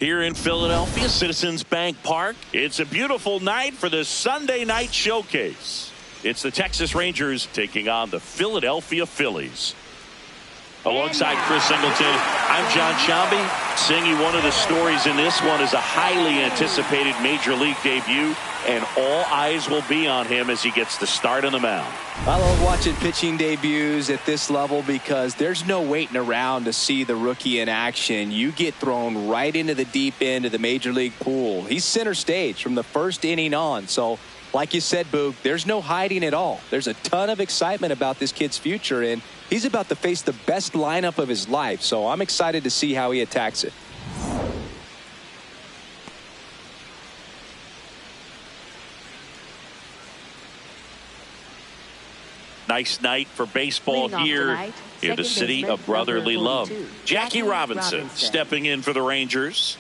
Here in Philadelphia, Citizens Bank Park, it's a beautiful night for the Sunday night showcase. It's the Texas Rangers taking on the Philadelphia Phillies. Alongside Chris Singleton, I'm John Shambi. Singing, one of the stories in this one is a highly anticipated Major League debut, and all eyes will be on him as he gets the start on the mound. I love watching pitching debuts at this level because there's no waiting around to see the rookie in action. You get thrown right into the deep end of the Major League pool. He's center stage from the first inning on. So, like you said, Boog, there's no hiding at all. There's a ton of excitement about this kid's future, and he's about to face the best lineup of his life. So I'm excited to see how he attacks it. Nice night for baseball here in the city of brotherly love. Jackie Robinson stepping in for the Rangers.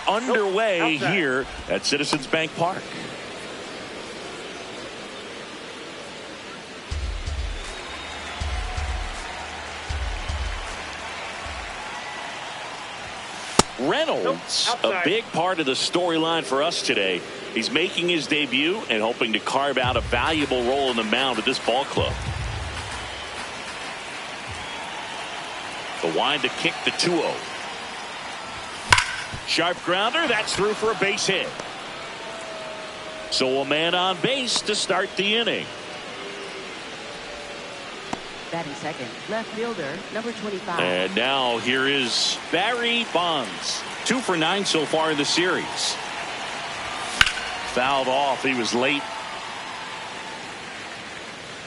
Underway here at Citizens Bank Park. Reynolds, a big part of the storyline for us today. He's making his debut and hoping to carve out a valuable role in the mound at this ball club. The wind to kick the 2-0. Sharp grounder, that's through for a base hit. So a man on base to start the inning. Batting second, left fielder, number 25. And now here is Barry Bonds. 2 for 9 so far in the series. Fouled off. He was late.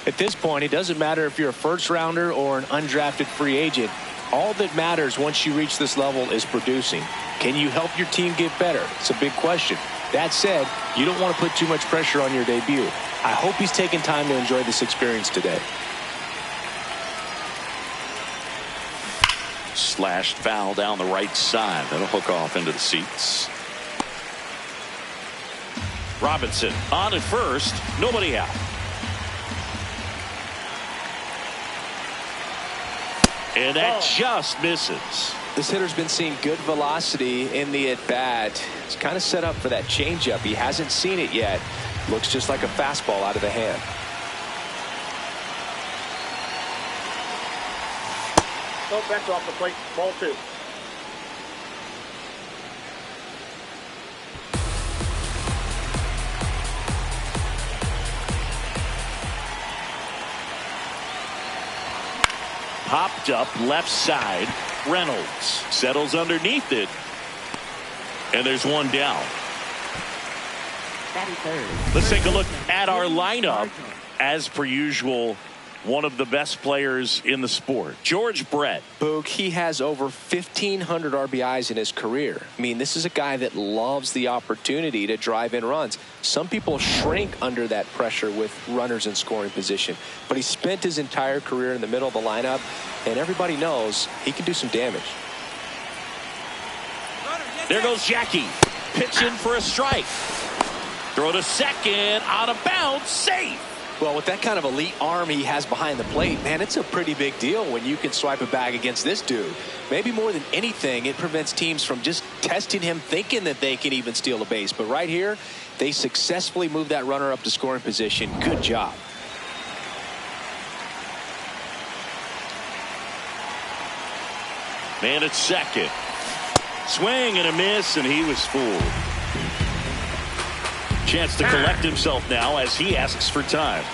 At this point, it doesn't matter if you're a first rounder or an undrafted free agent. All that matters once you reach this level is producing. Can you help your team get better? It's a big question. That said, you don't want to put too much pressure on your debut. I hope he's taking time to enjoy this experience today. Slashed foul down the right side. That'll hook off into the seats. Robinson on at first. Nobody out. And that just misses. This hitter's been seeing good velocity in the at-bat. It's kind of set up for that changeup. He hasn't seen it yet. Looks just like a fastball out of the hand. No, that's off the plate. Ball 2. Popped up left side. Reynolds settles underneath it. And there's one down. Batting third. Let's take a look at our lineup. As per usual, one of the best players in the sport, George Brett. Boog, he has over 1,500 RBIs in his career. I mean, this is a guy that loves the opportunity to drive in runs. Some people shrink under that pressure with runners in scoring position, but he spent his entire career in the middle of the lineup, and everybody knows he can do some damage. There goes Jackie, pitching for a strike. Throw to second, out of bounds, safe. Well, with that kind of elite arm he has behind the plate, man, it's a pretty big deal when you can swipe a bag against this dude. Maybe more than anything, it prevents teams from just testing him, thinking that they can even steal a base. But right here, they successfully move that runner up to scoring position. Good job. Man at second. Swing and a miss, and he was fooled. Chance to collect himself now as he asks for time.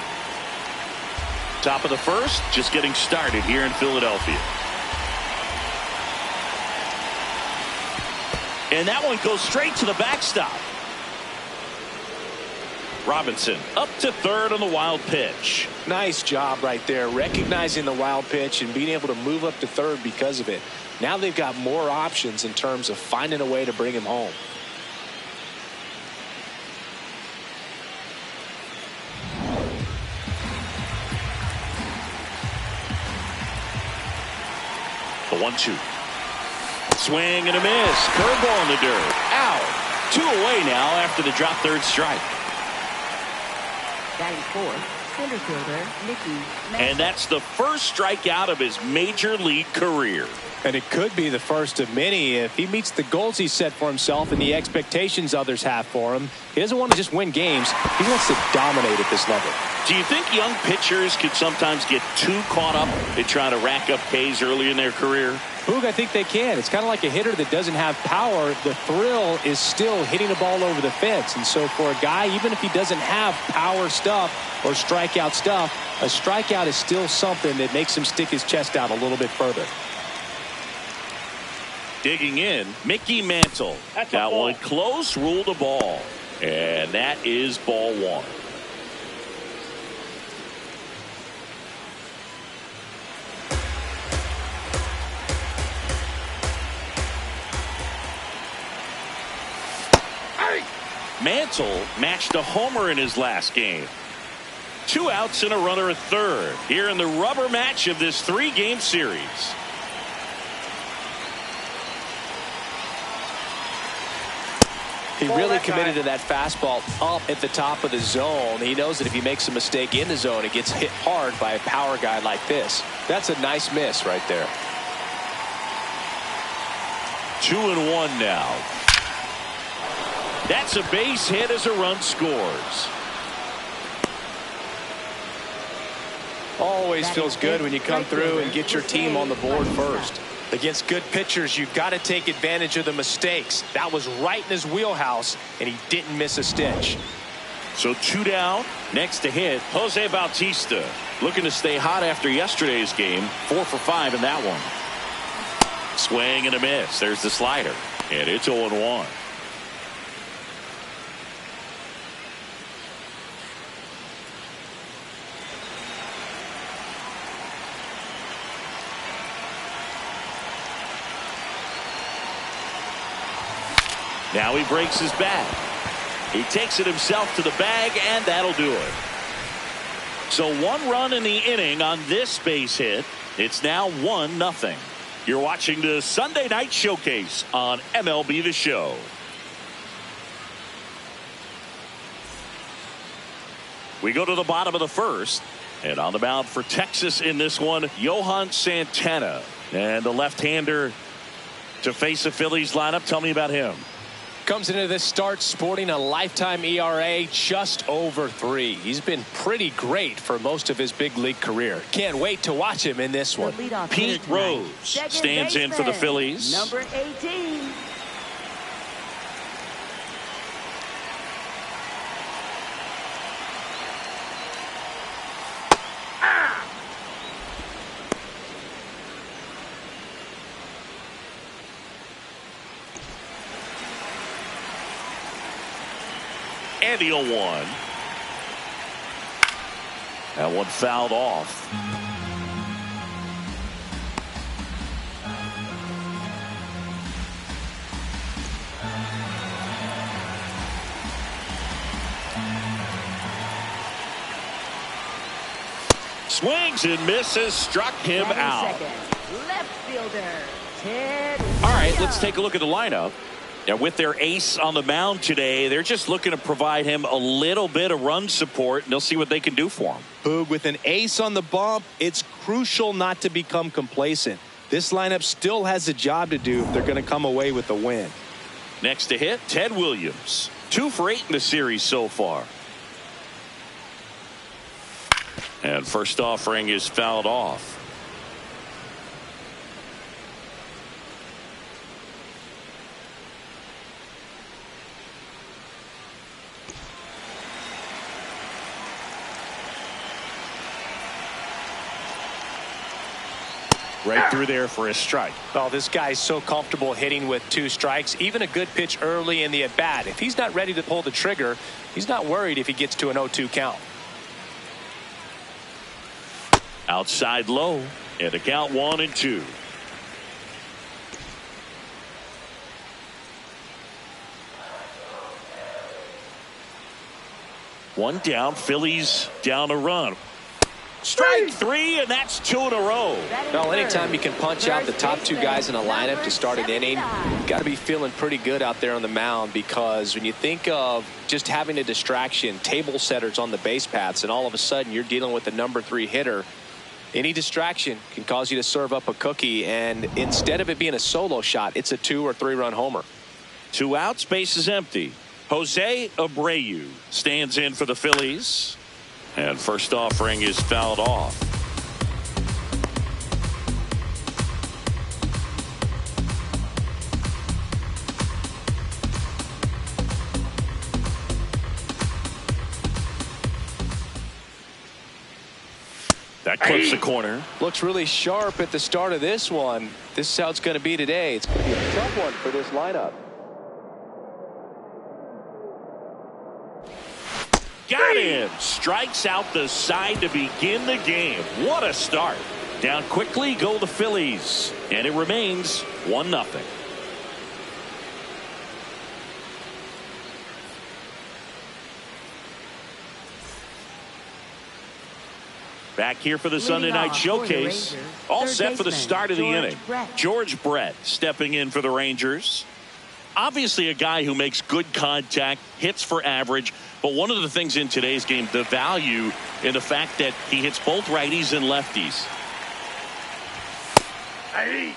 Top of the first, just getting started here in Philadelphia. And that one goes straight to the backstop. Robinson up to third on the wild pitch. Nice job right there, recognizing the wild pitch and being able to move up to third because of it. Now they've got more options in terms of finding a way to bring him home. The 1-2. Swing and a miss. Curveball in the dirt. Out. 2 away now after the drop third strike. Batting fourth, center fielder Mickey Mantle. And that's the first strikeout of his major league career. And it could be the first of many if he meets the goals he set for himself and the expectations others have for him. He doesn't want to just win games. He wants to dominate at this level. Do you think young pitchers could sometimes get too caught up in trying to rack up Ks early in their career? Boog, I think they can. It's kind of like a hitter that doesn't have power. The thrill is still hitting the ball over the fence. And so for a guy, even if he doesn't have power stuff or strikeout stuff, a strikeout is still something that makes him stick his chest out a little bit further. Digging in, Mickey Mantle. That one close, ruled a ball. And that is ball one. Mantle matched a homer in his last game. 2 outs and a runner at third here in the rubber match of this 3-game series. He really committed to that fastball up at the top of the zone. He knows that if he makes a mistake in the zone, it gets hit hard by a power guy like this. That's a nice miss right there. 2-1 now. That's a base hit as a run scores. Always feels good when you come through and get your team on the board first. Against good pitchers, you've got to take advantage of the mistakes. That was right in his wheelhouse, and he didn't miss a stitch. So 2 down. Next to hit, Jose Bautista. Looking to stay hot after yesterday's game. 4 for 5 in that one. Swing and a miss. There's the slider. And it's 0-1. Now he breaks his bat. He takes it himself to the bag, and that'll do it. So 1 run in the inning on this base hit. It's now 1-0. You're watching the Sunday Night Showcase on MLB The Show. We go to the bottom of the first. And on the mound for Texas in this one, Johan Santana. And the left-hander to face the Phillies lineup. Tell me about him. Comes into this start sporting a lifetime ERA just over 3. He's been pretty great for most of his big league career. Can't wait to watch him in this one. Pete Rose stands in for the Phillies. Number 18. And the 0-1. That one fouled off. Swings and misses, struck him out. Left fielder, Ted. All right, let's take a look at the lineup. Now, with their ace on the mound today, they're just looking to provide him a little bit of run support, and they'll see what they can do for him. Boog, with an ace on the bump, it's crucial not to become complacent. This lineup still has a job to do if they're going to come away with a win. Next to hit, Ted Williams. 2 for 8 in the series so far. And first offering is fouled off. Right through there for a strike. Well, this guy's so comfortable hitting with 2 strikes. Even a good pitch early in the at-bat. If he's not ready to pull the trigger, he's not worried if he gets to an 0-2 count. Outside low. And the count 1-2. One down. Phillies down a run. Strike three, and that's 2 in a row. Well, anytime you can punch out the top two guys in a lineup to start an inning, you've got to be feeling pretty good out there on the mound, because when you think of just having a distraction, table setters on the base paths, and all of a sudden you're dealing with the number 3 hitter, any distraction can cause you to serve up a cookie, and instead of it being a solo shot, it's a 2 or 3 run homer. 2 outs, base is empty. Jose Abreu stands in for the Phillies. And first offering is fouled off. That clips the corner. Looks really sharp at the start of this one. This is how it's going to be today. It's going to be a tough one for this lineup. Got him. Strikes out the side to begin the game. What a start. Down quickly go the Phillies. And it remains 1-0. Back here for the Sunday night showcase. All set for the start of the inning. George Brett stepping in for the Rangers. Obviously a guy who makes good contact, hits for average, but one of the things in today's game, the value in the fact that he hits both righties and lefties.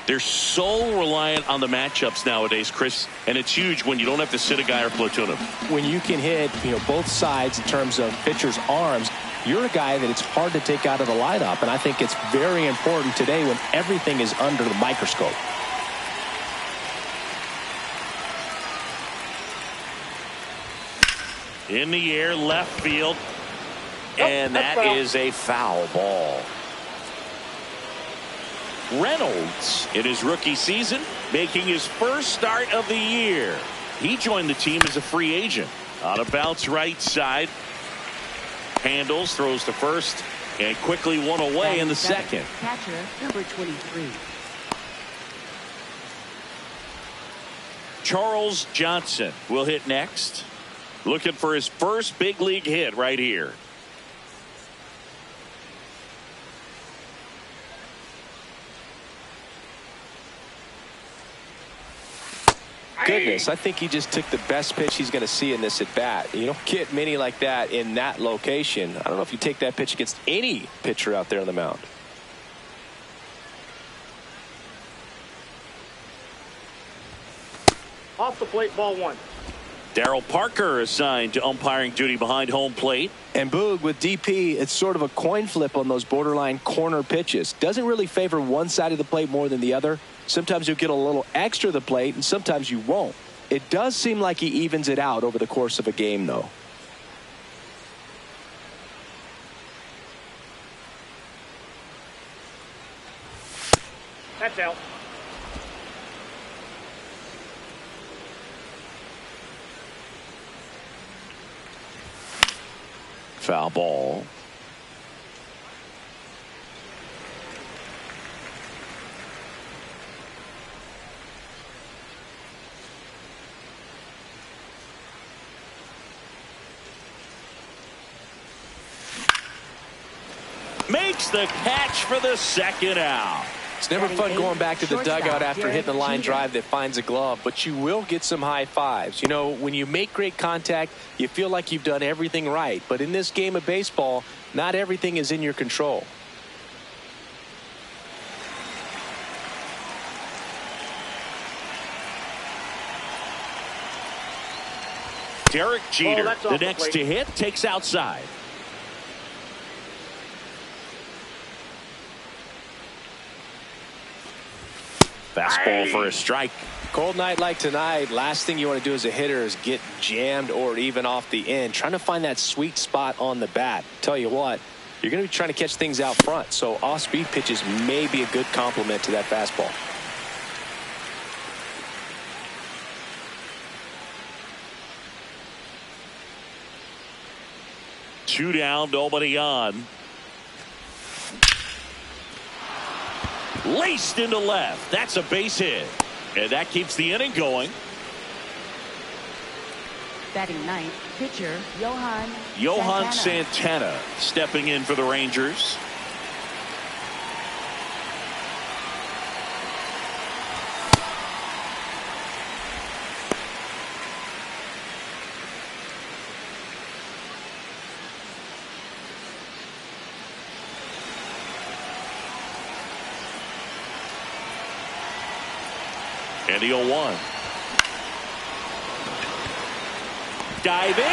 They're so reliant on the matchups nowadays, Chris, and it's huge when you don't have to sit a guy or platoon him. When you can hit, both sides in terms of pitchers' arms, you're a guy that it's hard to take out of the lineup, and I think it's very important today when everything is under the microscope. In the air, left field, and that is a foul ball. Reynolds, in his rookie season, making his first start of the year. He joined the team as a free agent. On a bounce right side. Handles, throws to first, and quickly one away in the second. Catcher, number 23. Charles Johnson will hit next. Looking for his first big league hit right here. Goodness, I think he just took the best pitch he's going to see in this at bat. You don't get many like that in that location. I don't know if you take that pitch against any pitcher out there on the mound. Off the plate, ball 1. Darryl Parker assigned to umpiring duty behind home plate. And Boog, with DP, it's sort of a coin flip on those borderline corner pitches. Doesn't really favor one side of the plate more than the other. Sometimes you'll get a little extra the plate, and sometimes you won't. It does seem like he evens it out over the course of a game, though. That's out. Foul ball. Makes the catch for the second out. It's never fun going back to the dugout after hitting a line drive that finds a glove, but you will get some high fives. You know, when you make great contact, you feel like you've done everything right. But in this game of baseball, not everything is in your control. Derek Jeter, the next to hit, takes outside. Fastball for a strike. Cold night like tonight, last thing you want to do as a hitter is get jammed or even off the end. Trying to find that sweet spot on the bat. Tell you what, you're going to be trying to catch things out front, so off-speed pitches may be a good complement to that fastball. Two down, nobody on. Laced into left. That's a base hit. And that keeps the inning going. Batting ninth, pitcher Johan Santana stepping in for the Rangers. And the 0-1. Diving,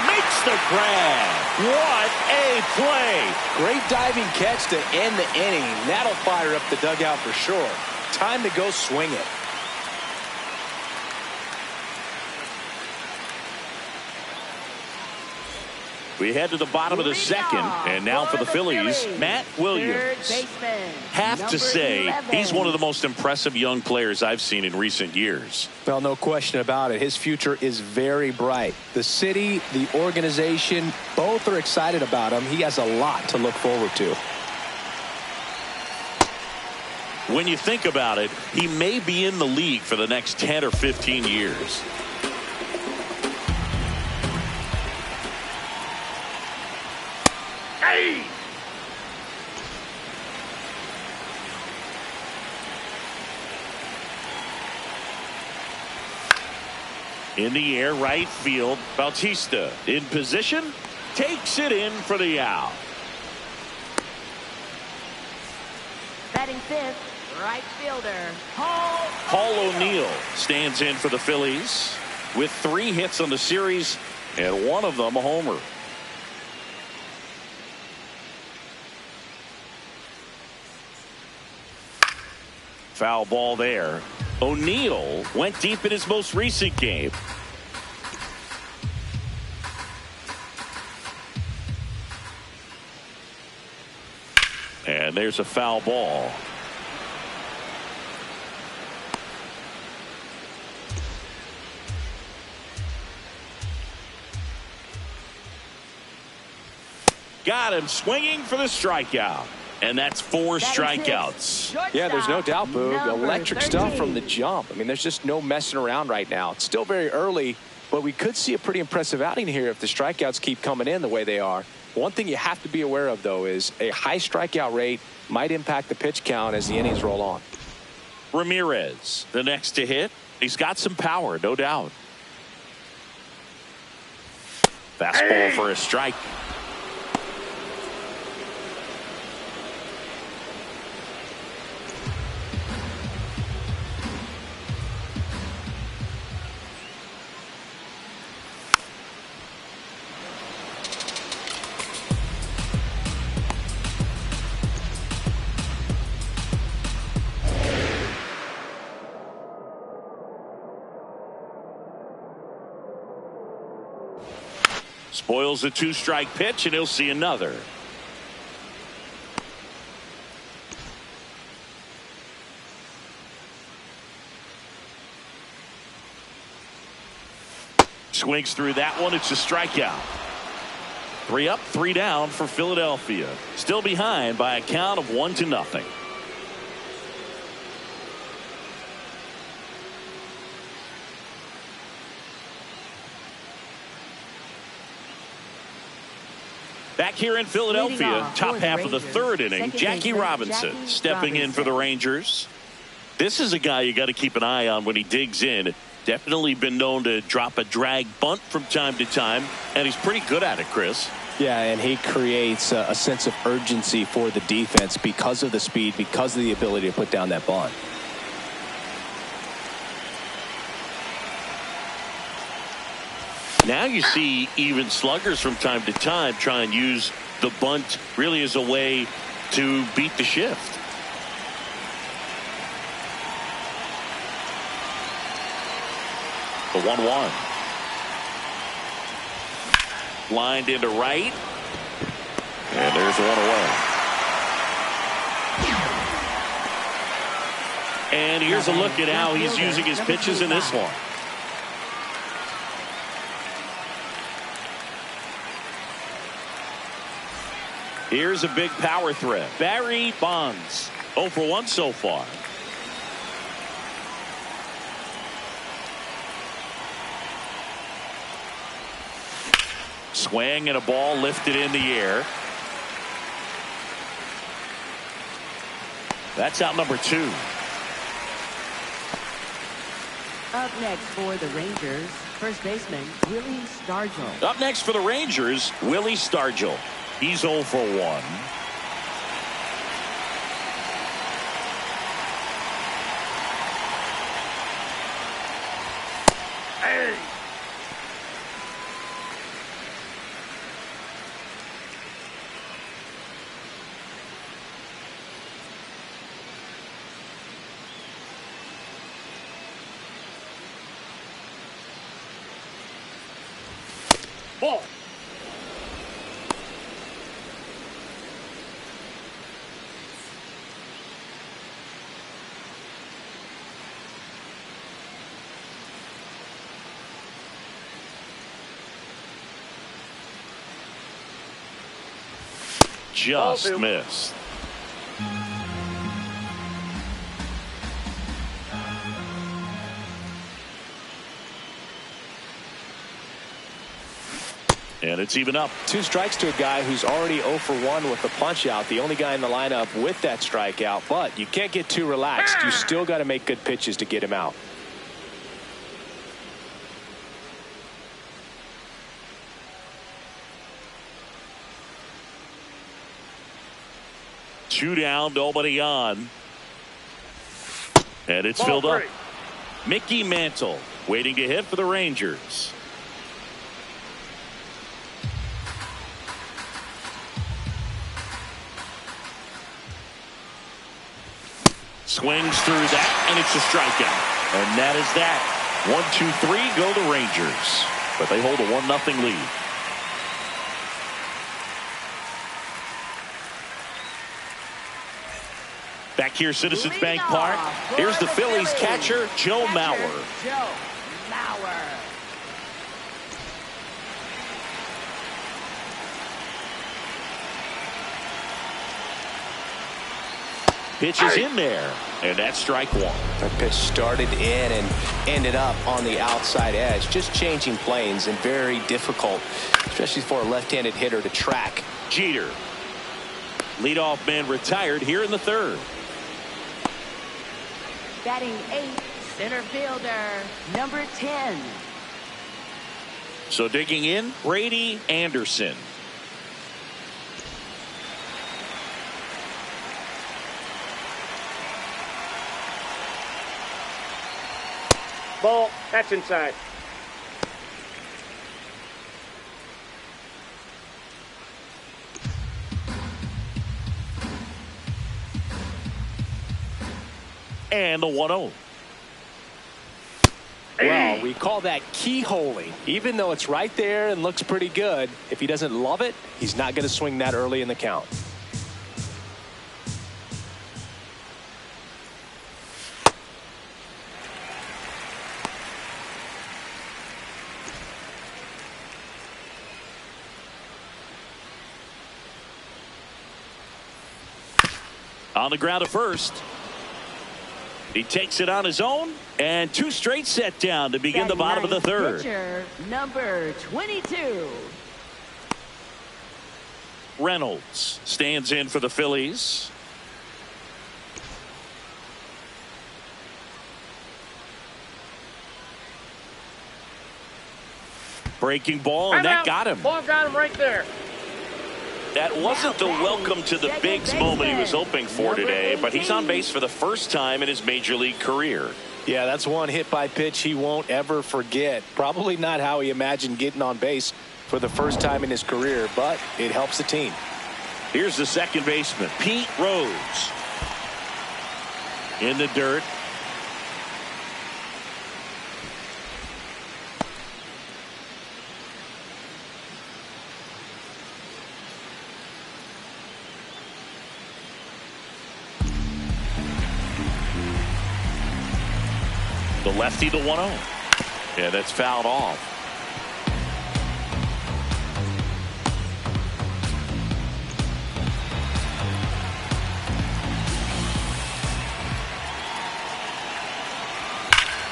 makes the grab. What a play. Great diving catch to end the inning. That'll fire up the dugout for sure. Time to go swing it. We head to the bottom of the second, and now for the Phillies, Matt Williams. Have to say, he's one of the most impressive young players I've seen in recent years. Well, no question about it. His future is very bright. The city, the organization, both are excited about him. He has a lot to look forward to. When you think about it, he may be in the league for the next 10 or 15 years. Hey! In the air, right field. Bautista in position. Takes it in for the out. Batting fifth, right fielder, Paul O'Neill stands in for the Phillies with 3 hits on the series and one of them a homer. Foul ball there. O'Neill went deep in his most recent game. And there's a foul ball. Got him swinging for the strikeout. And that's 4 strikeouts. Yeah, there's no doubt, Boog. Electric stuff from the jump. I mean, there's just no messing around right now. It's still very early, but we could see a pretty impressive outing here if the strikeouts keep coming in the way they are. One thing you have to be aware of, though, is a high strikeout rate might impact the pitch count as the innings roll on. Ramirez, the next to hit. He's got some power, no doubt. Fastball for a strike. Spoils a 2-strike pitch, and he'll see another. Swings through that one. It's a strikeout. 3 up, 3 down for Philadelphia. Still behind by a count of 1-0. Back here in Philadelphia, top half of the 3rd inning, Jackie Robinson stepping in for the Rangers. This is a guy you got to keep an eye on when he digs in. Definitely been known to drop a drag bunt from time to time, and he's pretty good at it, Chris. Yeah, and he creates a sense of urgency for the defense because of the speed, because of the ability to put down that bunt. Now you see even sluggers from time to time try and use the bunt really as a way to beat the shift. The 1-1. Lined into right. And there's one away. And here's a look at how he's using his pitches in this one. Here's a big power threat. Barry Bonds, 0 for 1 so far. Swing and a ball lifted in the air. That's out number 2. Up next for the Rangers, first baseman Willie Stargell. Up next for the Rangers, Willie Stargell. He's 0 for 1. Hey. Ball. Just missed. And it's even up. 2 strikes to a guy who's already 0 for 1 with the punch out. The only guy in the lineup with that strikeout. But you can't get too relaxed. You still got to make good pitches to get him out. Two down, nobody on. And it's Ball filled up. 3. Mickey Mantle waiting to hit for the Rangers. Swings through that, and it's a strikeout. And that is that. 1-2-3 go the Rangers. But they hold a 1-0 lead. Back here, Citizens Bank Park. Here's the Phillies catcher, Joe Mauer. Joe Mauer. Pitch is in there, and that's strike 1. That pitch started in and ended up on the outside edge. Just changing planes and very difficult, especially for a left-handed hitter to track. Jeter. Leadoff man retired here in the 3rd. Batting 8th, center fielder, number 10. So digging in, Brady Anderson. Ball. That's inside. And the 1-0. Well, we call that keyholing. Even though it's right there and looks pretty good, if he doesn't love it, he's not going to swing that early in the count. On the ground at first. He takes it on his own, and 2 straight set down to begin the bottom of the 3rd. Pitcher, number 22. Reynolds stands in for the Phillies. Breaking ball, and that got him. Ball got him right there. That wasn't the welcome to the bigs moment he was hoping for today, but he's on base for the first time in his major league career. Yeah, that's one hit by pitch he won't ever forget. Probably not how he imagined getting on base for the first time in his career, but it helps the team. Here's the second baseman, Pete Rose. In the dirt. The lefty, the 1-0. Yeah, that's fouled off.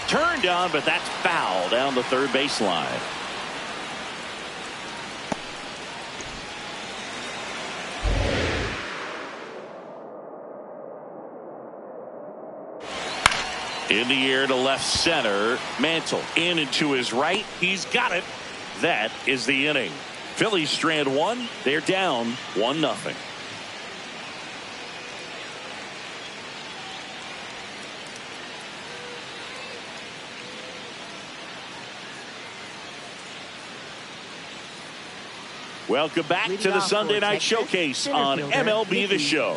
Turned on, but that's foul down the 3rd baseline. In the air to left center. Mantle in and to his right. He's got it. That is the inning. Phillies strand 1. They're down 1-0. Welcome back to the Sunday Night Showcase on MLB The Show.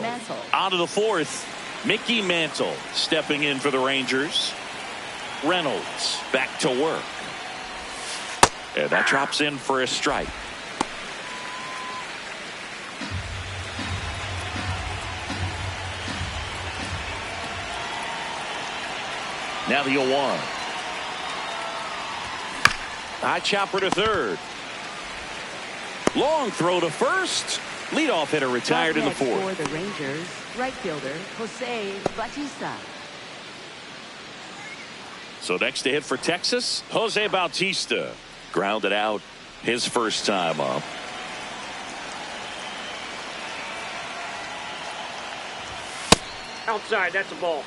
On to the fourth, Mickey Mantle stepping in for the Rangers. Reynolds back to work. And that drops in for a strike. Now the 0-1. High chopper to third. Long throw to first. Leadoff hitter retired in the fourth. For the Rangers, right fielder Jose Bautista. So next to hit for Texas, Jose Bautista. Grounded out his first time up. Outside, that's a ball.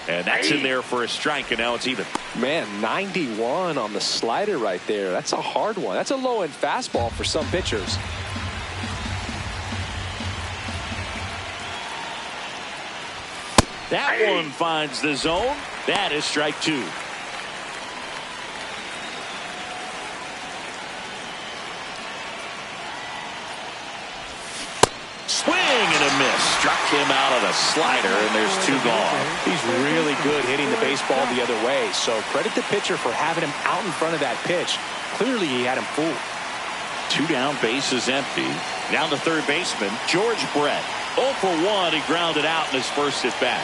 And that's in there for a strike, and now it's even. Man, 91 on the slider right there. That's a hard one. That's a low-end fastball for some pitchers. That one finds the zone. That is strike two. Swing and a miss. Struck him out of the slider, and there's two gone. He's really good hitting the baseball the other way. So credit the pitcher for having him out in front of that pitch. Clearly he had him fooled. Two down, bases empty. Now the third baseman, George Brett. 0 for 1. He grounded out in his first at bat.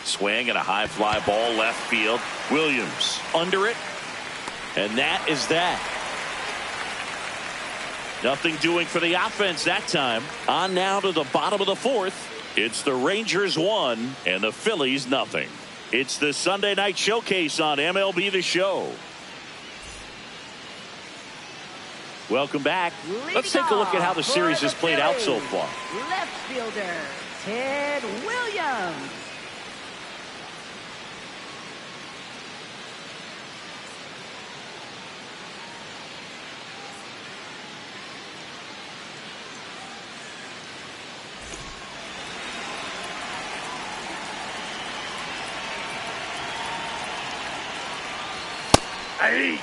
Swing and a high fly ball left field. Williams under it. And that is that. Nothing doing for the offense that time. On now to the bottom of the fourth. It's the Rangers 1 and the Phillies nothing. It's the Sunday Night Showcase on MLB The Show. Welcome back. Let's take a look at how the series has played out so far. Left fielder Ted Williams. Hey.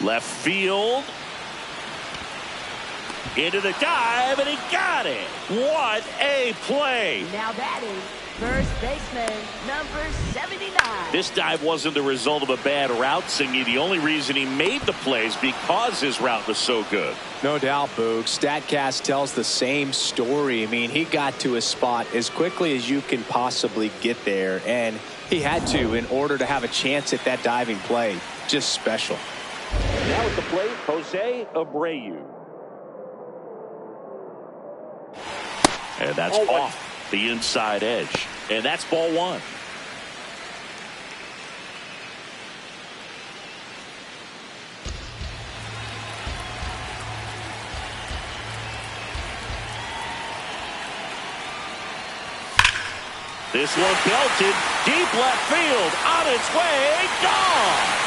Left field. Into the dive, and he got it. What a play. Now batting, first baseman, number 79. This dive wasn't the result of a bad route, Singy. The only reason he made the play is because his route was so good. No doubt, Boog. StatCast tells the same story. I mean, he got to his spot as quickly as you can possibly get there, and he had to in order to have a chance at that diving play. Just special. Now at the plate, Jose Abreu. And that's off the inside edge. And that's ball one. This one belted deep left field. On its way. Gone.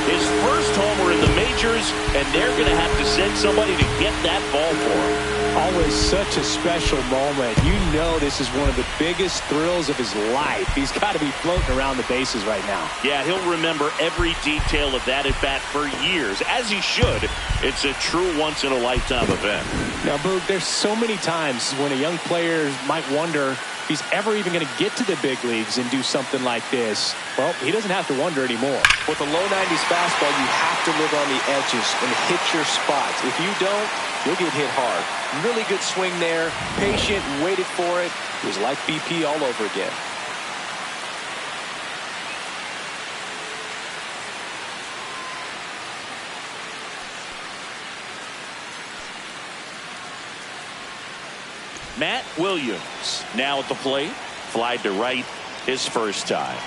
His first homer in the majors, and they're going to have to send somebody to get that ball for him. Always such a special moment. You know this is one of the biggest thrills of his life. He's got to be floating around the bases right now. Yeah, he'll remember every detail of that at bat for years, as he should. It's a true once-in-a-lifetime event. Now, Boog, there's so many times when a young player might wonder if he's ever even going to get to the big leagues and do something like this. Well, he doesn't have to wonder anymore. With a low 90s fastball, you have to live on the edges and hit your spots. If you don't, you'll get hit hard. Really good swing there. Patient, waited for it. It was like BP all over again. Matt Williams now at the plate. Flied to right his first time.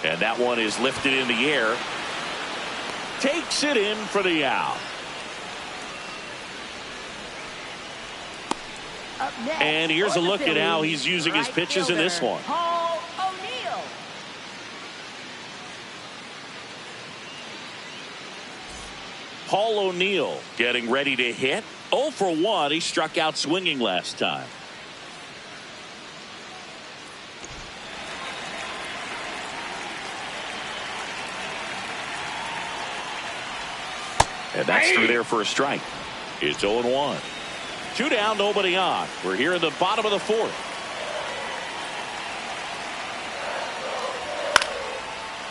And that one is lifted in the air. Takes it in for the out. Up next, And here's for a the look at how Phillies, he's using his right pitches in this fielder, one. Paul O'Neill. Paul O'Neill getting ready to hit. 0 for 1. He struck out swinging last time. And that's through there for a strike. It's 0-1. 2 down, nobody on. We're here in the bottom of the 4th.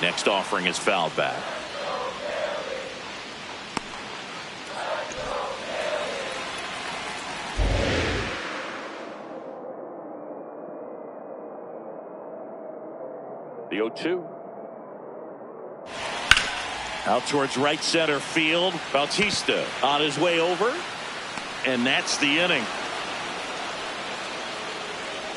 Next offering is fouled back. The 0-2. Out towards right center field. Bautista on his way over. And that's the inning.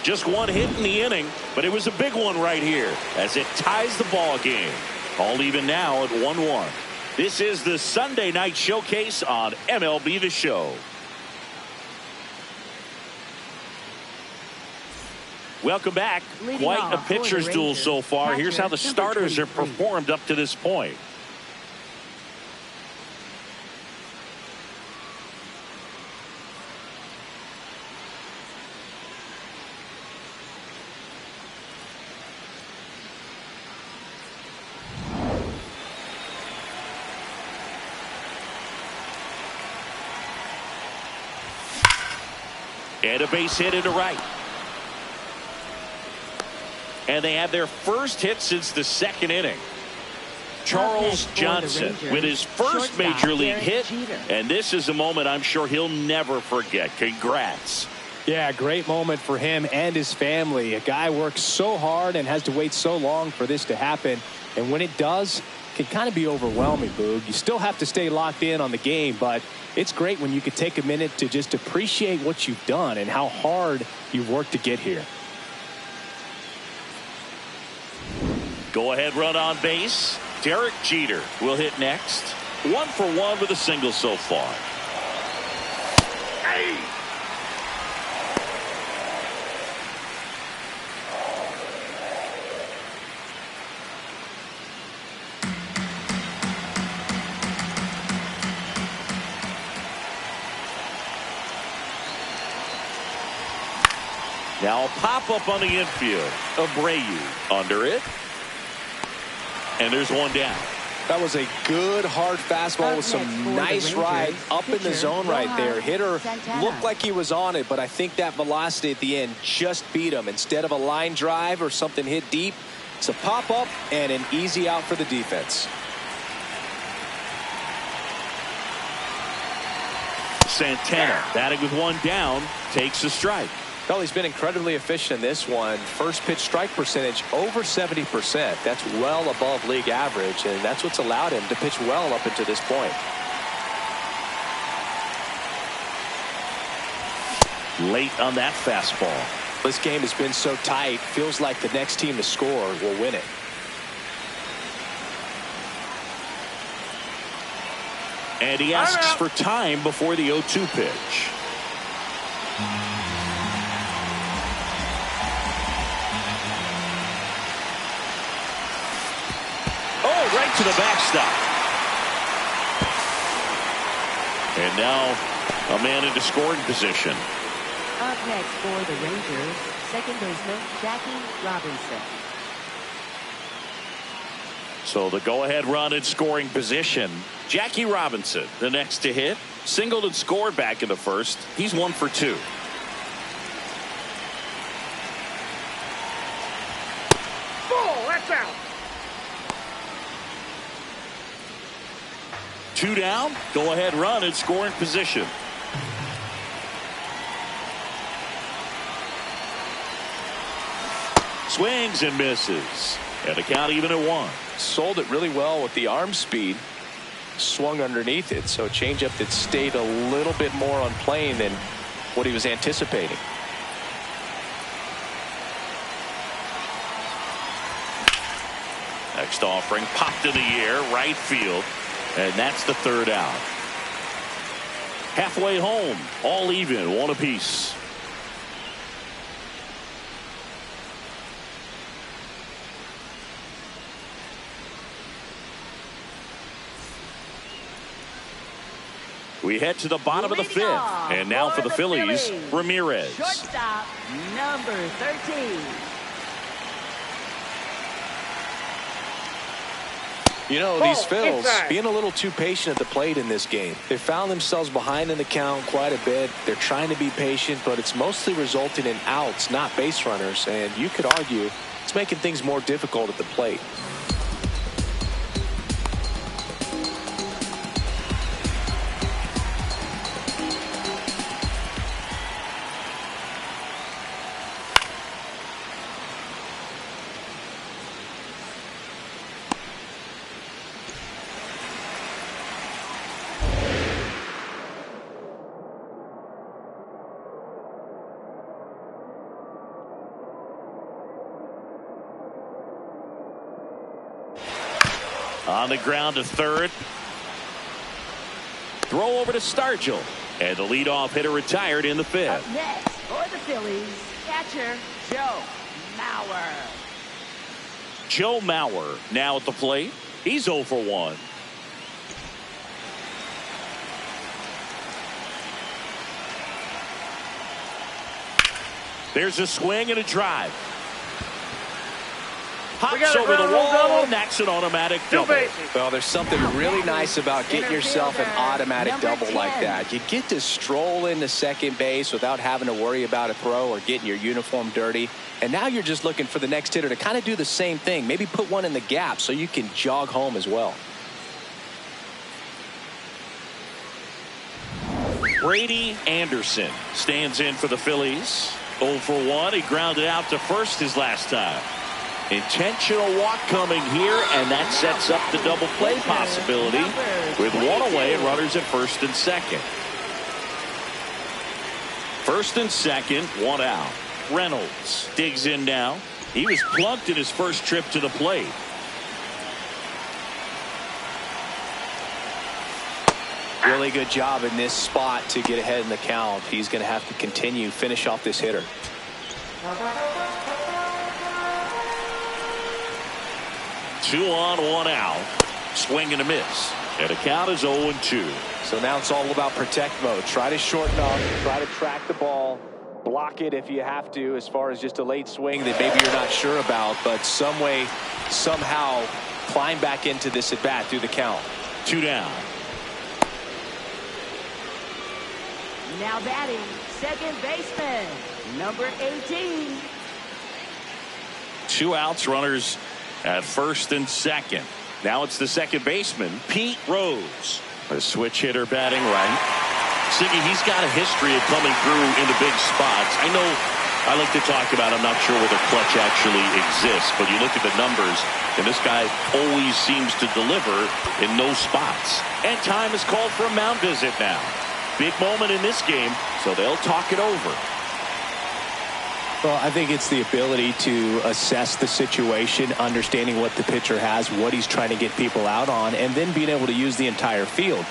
Just one hit in the inning, but it was a big one right here as it ties the ball game. All even now at 1-1. This is the Sunday night showcase on MLB The Show. Welcome back. Leading Quite a off for the pitcher's duel Rangers, so far. Here's how the catcher, starters number have 23. performed up to this point. And a base hit into right. And they have their first hit since the 2nd inning. Charles Johnson with his first major league hit. And this is a moment I'm sure he'll never forget. Congrats. Yeah, great moment for him and his family. A guy works so hard and has to wait so long for this to happen. And when it does, it can kind of be overwhelming, Boog. You still have to stay locked in on the game, but it's great when you could take a minute to just appreciate what you've done and how hard you've worked to get here. Go ahead run on base. Derek Jeter will hit next. 1 for 1 with a single so far. Hey! Now a pop-up on the infield. Abreu under it. And there's one down. That was a good hard fastball with some nice ride up in the zone right there. Hitter looked like he was on it, but I think that velocity at the end just beat him. Instead of a line drive or something hit deep, it's a pop-up and an easy out for the defense. Santana batting with one down takes a strike. Well, he's been incredibly efficient in this one. First pitch strike percentage over 70%. That's well above league average, and that's what's allowed him to pitch well up until this point. Late on that fastball. This game has been so tight. Feels like the next team to score will win it. And he asks for time before the 0-2 pitch. Oh, right to the backstop. And now a man into scoring position. Up next for the Rangers, second baseman Jackie Robinson. So the go-ahead run in scoring position. Jackie Robinson, the next to hit. Singled and scored back in the first. He's 1 for 2. Ball, that's out. 2 down. Go-ahead run in scoring position. Swings and misses. And the count even at 1. Sold it really well with the arm speed. Swung underneath it, so a changeup that stayed a little bit more on plane than what he was anticipating. Next offering popped in the air, right field, and that's the 3rd out. Halfway home, all even, 1 apiece. We head to the bottom of the Leading fifth. off And now for the Phillies, Ramirez. Shortstop, number 13. You know, these Ball, Phils inside. being a little too patient at the plate in this game. They found themselves behind in the count quite a bit. They're trying to be patient, but it's mostly resulting in outs, not base runners. And you could argue it's making things more difficult at the plate. On the ground to third. Throw over to Stargell. And the leadoff hitter retired in the Up fifth. next for the Phillies, catcher Joe Mauer. Joe Mauer now at the plate. He's 0 for 1. There's a swing and a drive. Hops got a over the ground rule wall, double. and that's an automatic Two double. bases. Well, there's something really nice about getting yourself an automatic Number double like 10. that. You get to stroll into second base without having to worry about a throw or getting your uniform dirty. And now you're just looking for the next hitter to kind of do the same thing. Maybe put one in the gap so you can jog home as well. Brady Anderson stands in for the Phillies. 0 for 1. He grounded out to first his last time. Intentional walk coming here, and that sets up the double play possibility with one away and runners at first and second. First and second, one out. Reynolds digs in now. He was plunked in his first trip to the plate. Really good job in this spot to get ahead in the count. He's going to have to finish off this hitter. Two on, one out. Swing and a miss. And the count is 0-2. So now it's all about protect mode. Try to shorten up, try to track the ball, block it if you have to, as far as just a late swing that maybe you're not sure about, but some way, somehow climb back into this at bat through the count. 2 down. Now batting, second baseman, number 18. 2 outs, runners at first and second. Now it's the second baseman, Pete Rose. A switch hitter batting right. Siggy, he's got a history of coming through into big spots. I know I like to talk about, I'm not sure where the clutch actually exists, but you look at the numbers, and this guy always seems to deliver in no spots. And time is called for a mound visit now. Big moment in this game, so they'll talk it over. Well, I think it's the ability to assess the situation, understanding what the pitcher has, what he's trying to get people out on, and then being able to use the entire field.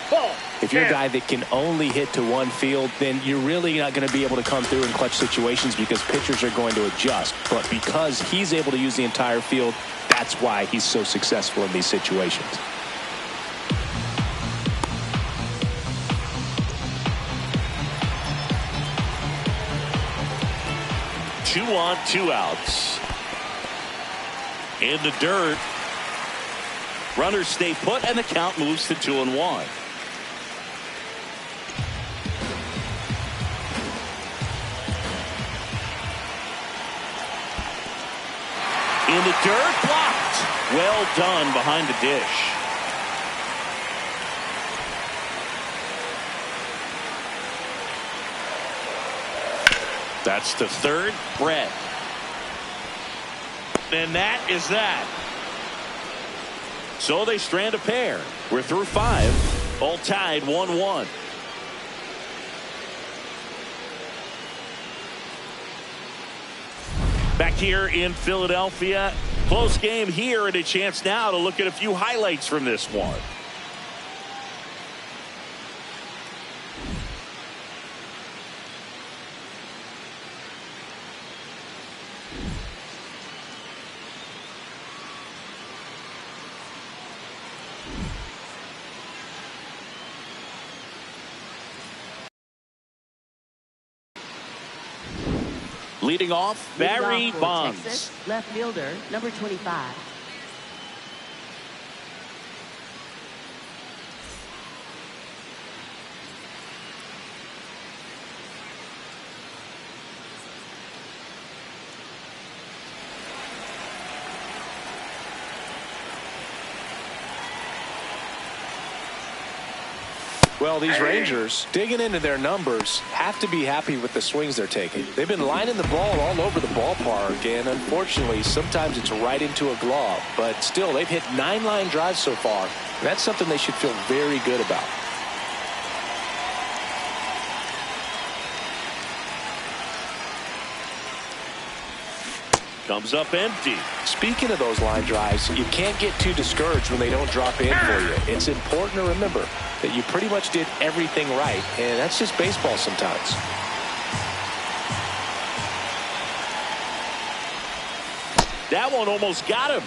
Ball. If you're a 10. guy that can only hit to one field, then you're really not going to be able to come through in clutch situations because pitchers are going to adjust. But because he's able to use the entire field, that's why he's so successful in these situations. 2 on, 2 outs. In the dirt. Runners stay put, and the count moves to 2-1. In the dirt, blocked. Well done behind the dish. That's to third, Brett. And that is that. So they strand a pair. We're through 5. All tied 1-1. Back here in Philadelphia. Close game here, and a chance now to look at a few highlights from this one. Leading off, Barry Bonds. Texas, left fielder, number 25. Well, these Rangers, digging into their numbers, have to be happy with the swings they're taking. They've been lining the ball all over the ballpark, and unfortunately, sometimes it's right into a glove. But still, they've hit 9 line drives so far. That's something they should feel very good about. Comes up empty. Speaking of those line drives, you can't get too discouraged when they don't drop in for you. It's important to remember that you pretty much did everything right, and that's just baseball sometimes. That one almost got him.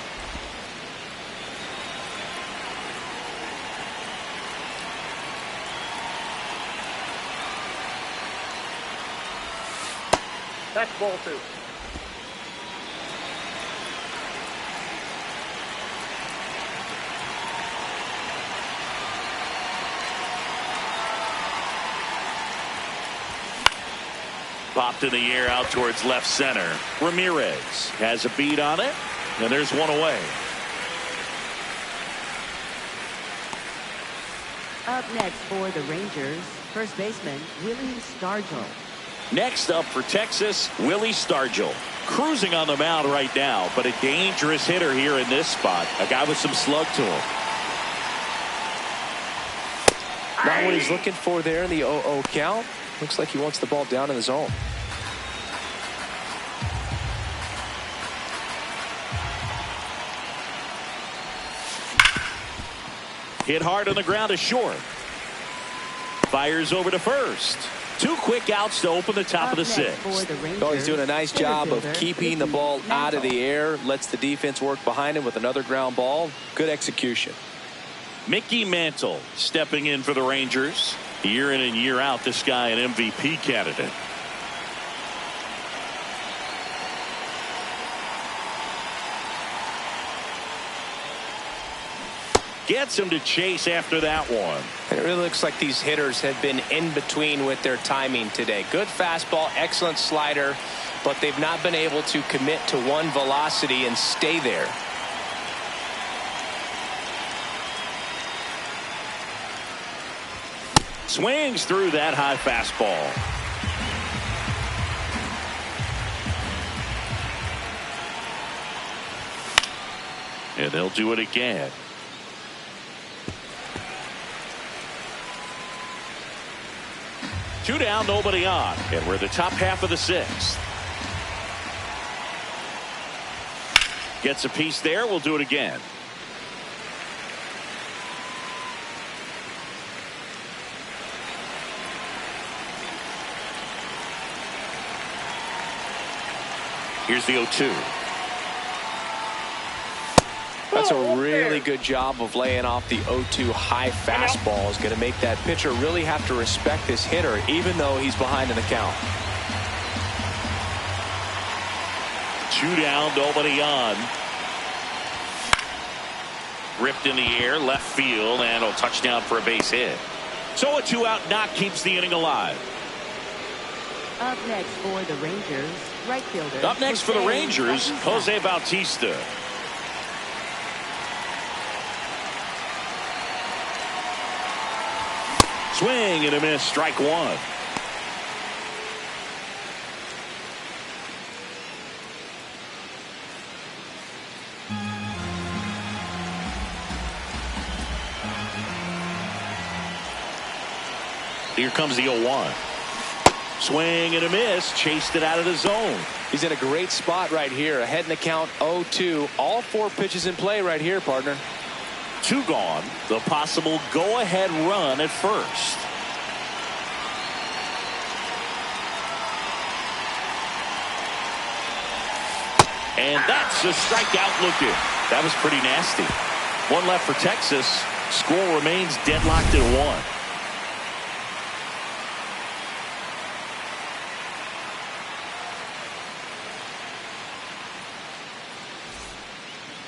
That's ball 2. Popped in the air out towards left center. Ramirez has a beat on it, and there's one away. Up next for the Rangers, first baseman Willie Stargell. Next up for Texas, Willie Stargell. Cruising on the mound right now, but a dangerous hitter here in this spot. A guy with some slug to him. Not what he's looking for there in the 0-0 count. Looks like he wants the ball down in the zone. Hit hard on the ground to short. Fires over to first. 2 quick outs to open the top of the 6th. Oh, he's doing a nice job of keeping the ball out of the air. Lets the defense work behind him with another ground ball. Good execution. Mickey Mantle stepping in for the Rangers. Year in and year out, this guy an MVP candidate. Gets him to chase after that one. It really looks like these hitters have been in between with their timing today. Good fastball, excellent slider, but they've not been able to commit to one velocity and stay there. Swings through that high fastball. And they'll do it again. Two down, nobody on. And we're the top half of the 6th. Gets a piece there. We'll do it again. Here's the 0-2. That's a really good job of laying off the 0-2 high fastball. Is going to make that pitcher really have to respect this hitter, even though he's behind in the count. 2 down, nobody on. Ripped in the air, left field, and a touchdown for a base hit. So a 2-out knock keeps the inning alive. Up next for the Rangers, right fielder. Up next for the Rangers, Jose Bautista. Swing and a miss, strike 1. Here comes the 0-1. Swing and a miss, chased it out of the zone. He's in a great spot right here, ahead in the count 0-2. All 4 pitches in play right here, partner. 2 gone. The possible go-ahead run at first. And that's a strikeout looking. That was pretty nasty. 1 left for Texas. Score remains deadlocked at 1.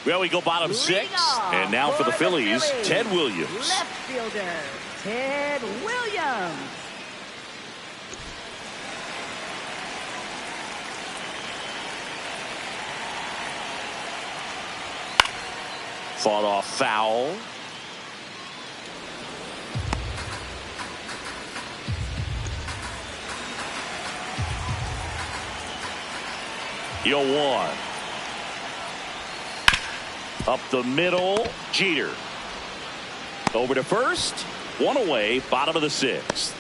Well, we go bottom six. And now for the Phillies, Ted Williams. Left fielder, Ted Williams. Fought off foul. Yo, one. Up the middle, Jeter. Over to first, one away, bottom of the sixth.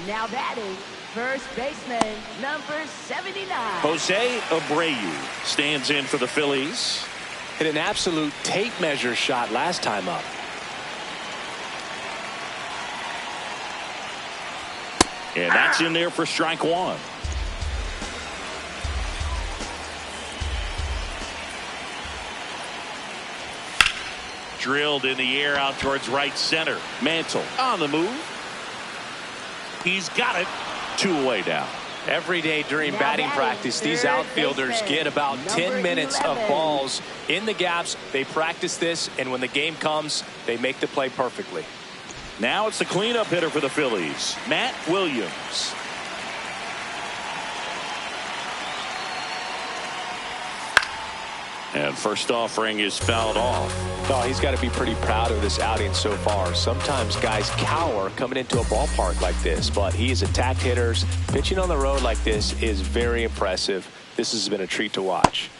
Now batting, first baseman, number 79. Jose Abreu stands in for the Phillies. Hit an absolute tape measure shot last time up. And that's in there for strike one. Drilled in the air out towards right center. Mantle on the move. He's got it. Two away now. Every day during batting practice, these outfielders get about 10 minutes of balls in the gaps. They practice this, and when the game comes, they make the play perfectly. Now it's the cleanup hitter for the Phillies, Matt Williams. And first offering is fouled off. Oh, he's got to be pretty proud of this outing so far. Sometimes guys cower coming into a ballpark like this, but he has attacked hitters. Pitching on the road like this is very impressive. This has been a treat to watch.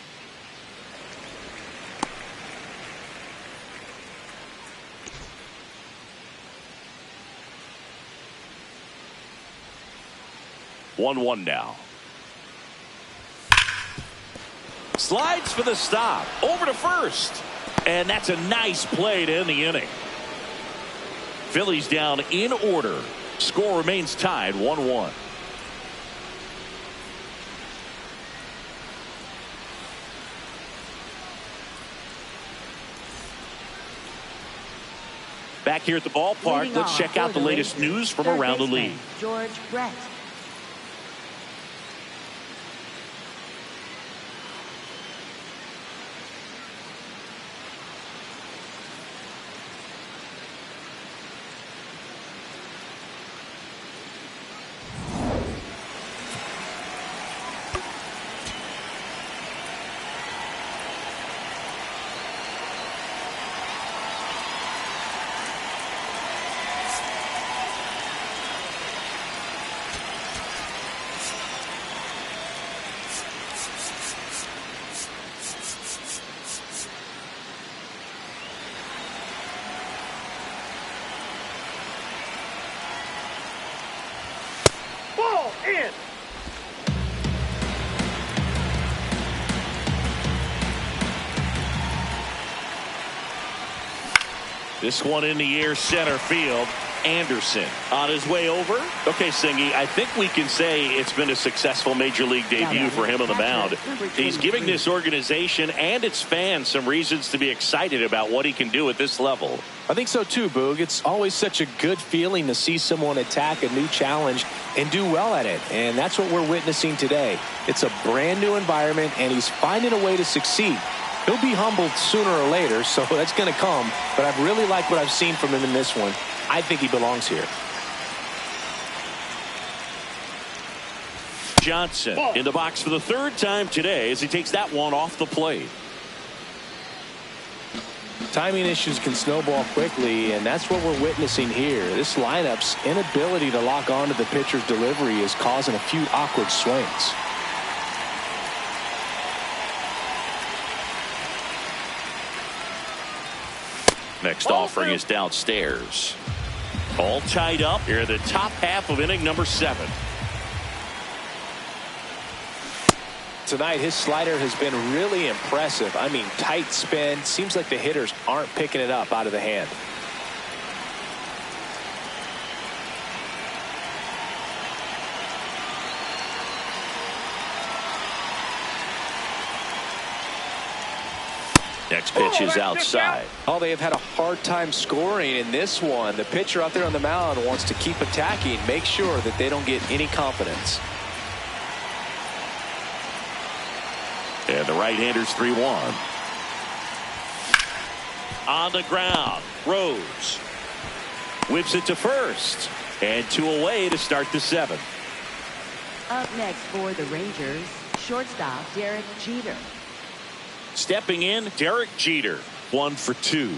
One now. Slides for the stop. Over to first. And that's a nice play to end the inning. Phillies down in order. Score remains tied 1-1. Back here at the ballpark, let's check out the latest news from around the league. George Brett. Ball in. This one in the air center field. Anderson on his way over. Okay, Singy, I think we can say it's been a successful major league debut for him on the mound. He's giving this organization and its fans some reasons to be excited about what he can do at this level. I think so too, Boog. It's always such a good feeling to see someone attack a new challenge and do well at it. And that's what we're witnessing today. It's a brand new environment, and he's finding a way to succeed. He'll be humbled sooner or later, so that's going to come. But I've really liked what I've seen from him in this one. I think he belongs here. Johnson in the box for the third time today as he takes that one off the plate. Timing issues can snowball quickly, and that's what we're witnessing here. This lineup's inability to lock onto the pitcher's delivery is causing a few awkward swings. Next offering is downstairs. All tied up here in the top half of inning number 7. Tonight, his slider has been really impressive. I mean, tight spin. Seems like the hitters aren't picking it up out of the hand. Next pitch is outside. Oh, they have had a hard time scoring in this one. The pitcher out there on the mound wants to keep attacking, make sure that they don't get any confidence. And And the right-hander's 3-1. On the ground, Rose whips it to first, and 2 away to start the 7th. Up next for the Rangers, shortstop Derek Jeter. Stepping in, Derek Jeter, 1 for 2.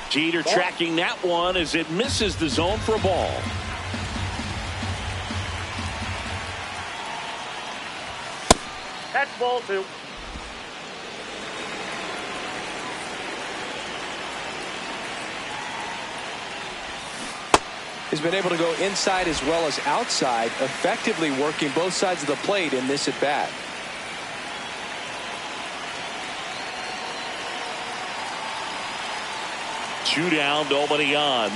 Jeter tracking that one as it misses the zone for a ball. That's ball 2. He's been able to go inside as well as outside, effectively working both sides of the plate in this at bat. Two down, nobody on.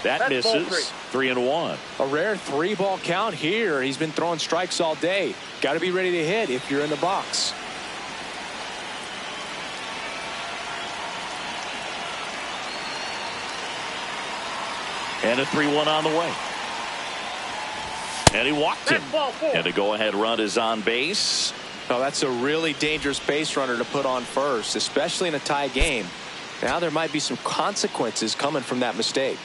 That That's ball misses. 3-1. A rare 3-ball count here. He's been throwing strikes all day. Got to be ready to hit if you're in the box. And a 3-1 on the way. And he walked him. That's ball 4. And the go-ahead run is on base. Oh, that's a really dangerous base runner to put on first, especially in a tie game. Now there might be some consequences coming from that mistake.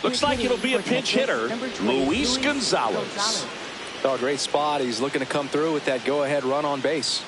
Looks like it'll be a pinch hitter, Luis Gonzalez. Oh, great spot. He's looking to come through with that go-ahead run on base.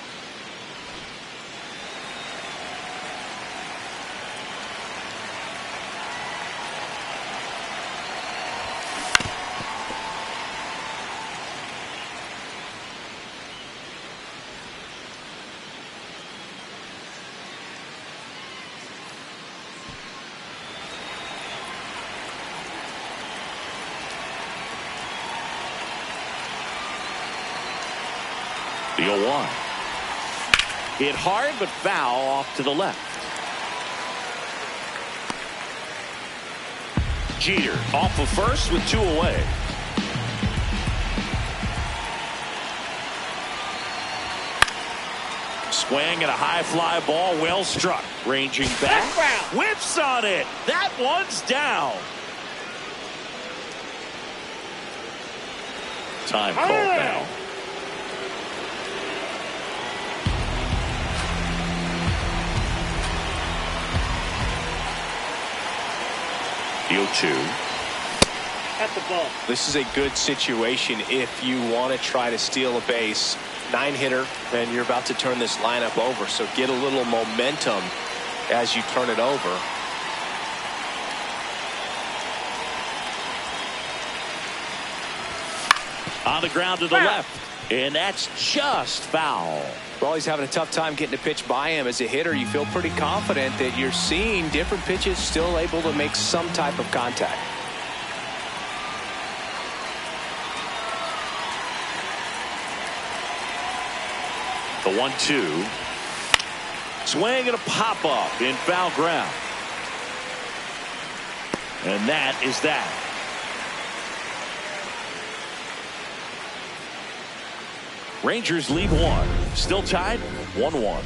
The 0-1. Hit hard but foul off to the left. Jeter off of first with 2 away. Swing and a high fly ball, well struck. Ranging back. Whips on it. That one's down. Time called now. The 0-2. At the ball. This is a good situation if you want to try to steal a base. 9-hitter, and you're about to turn this lineup over. So get a little momentum as you turn it over. On the ground to the left, and that's just foul. Well, he's having a tough time getting a pitch by him. As a hitter, you feel pretty confident that you're seeing different pitches still able to make some type of contact. The 1-2. Swing and a pop up in foul ground. And that is that. Rangers lead 1. Still tied 1-1.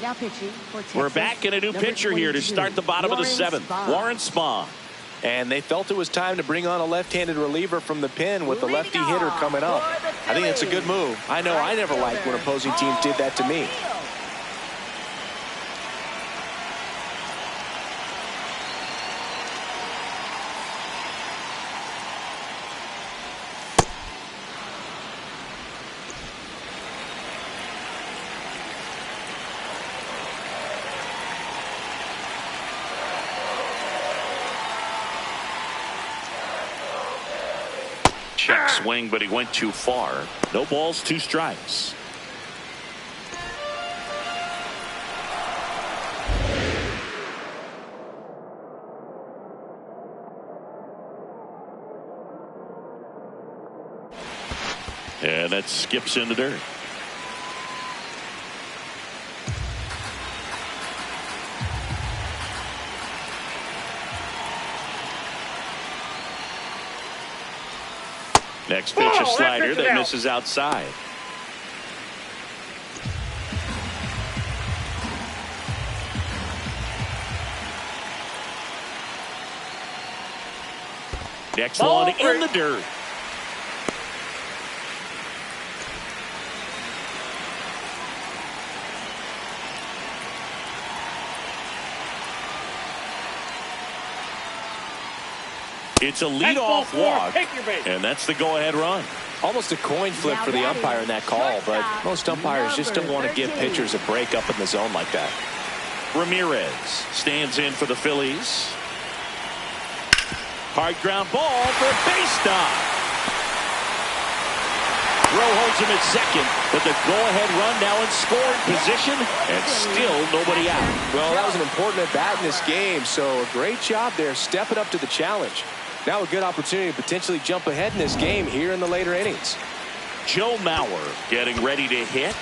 Now pitching for Texas. We're back in a new pitcher here to start the bottom of the 7th. Warren Spahn. And they felt it was time to bring on a left-handed reliever from the pen with the lefty hitter coming up. I think it's a good move. I know I never liked when opposing teams did that to me. check swing, but he went too far. No balls, 2 strikes. And that skips in the dirt. Next pitch, a slider that misses outside. Next one in the dirt. It's a leadoff walk, and that's the go-ahead run. Almost a coin flip for the umpire in that call, but most umpires just don't want to give pitchers a break up in the zone like that. Ramirez stands in for the Phillies. Hard ground ball for a base stop. Rowe holds him at second, but the go-ahead run now in scoring position, and still nobody out. Well, that was an important at-bat in this game, so a great job there stepping up to the challenge. Now a good opportunity to potentially jump ahead in this game here in the later innings. Joe Mauer getting ready to hit.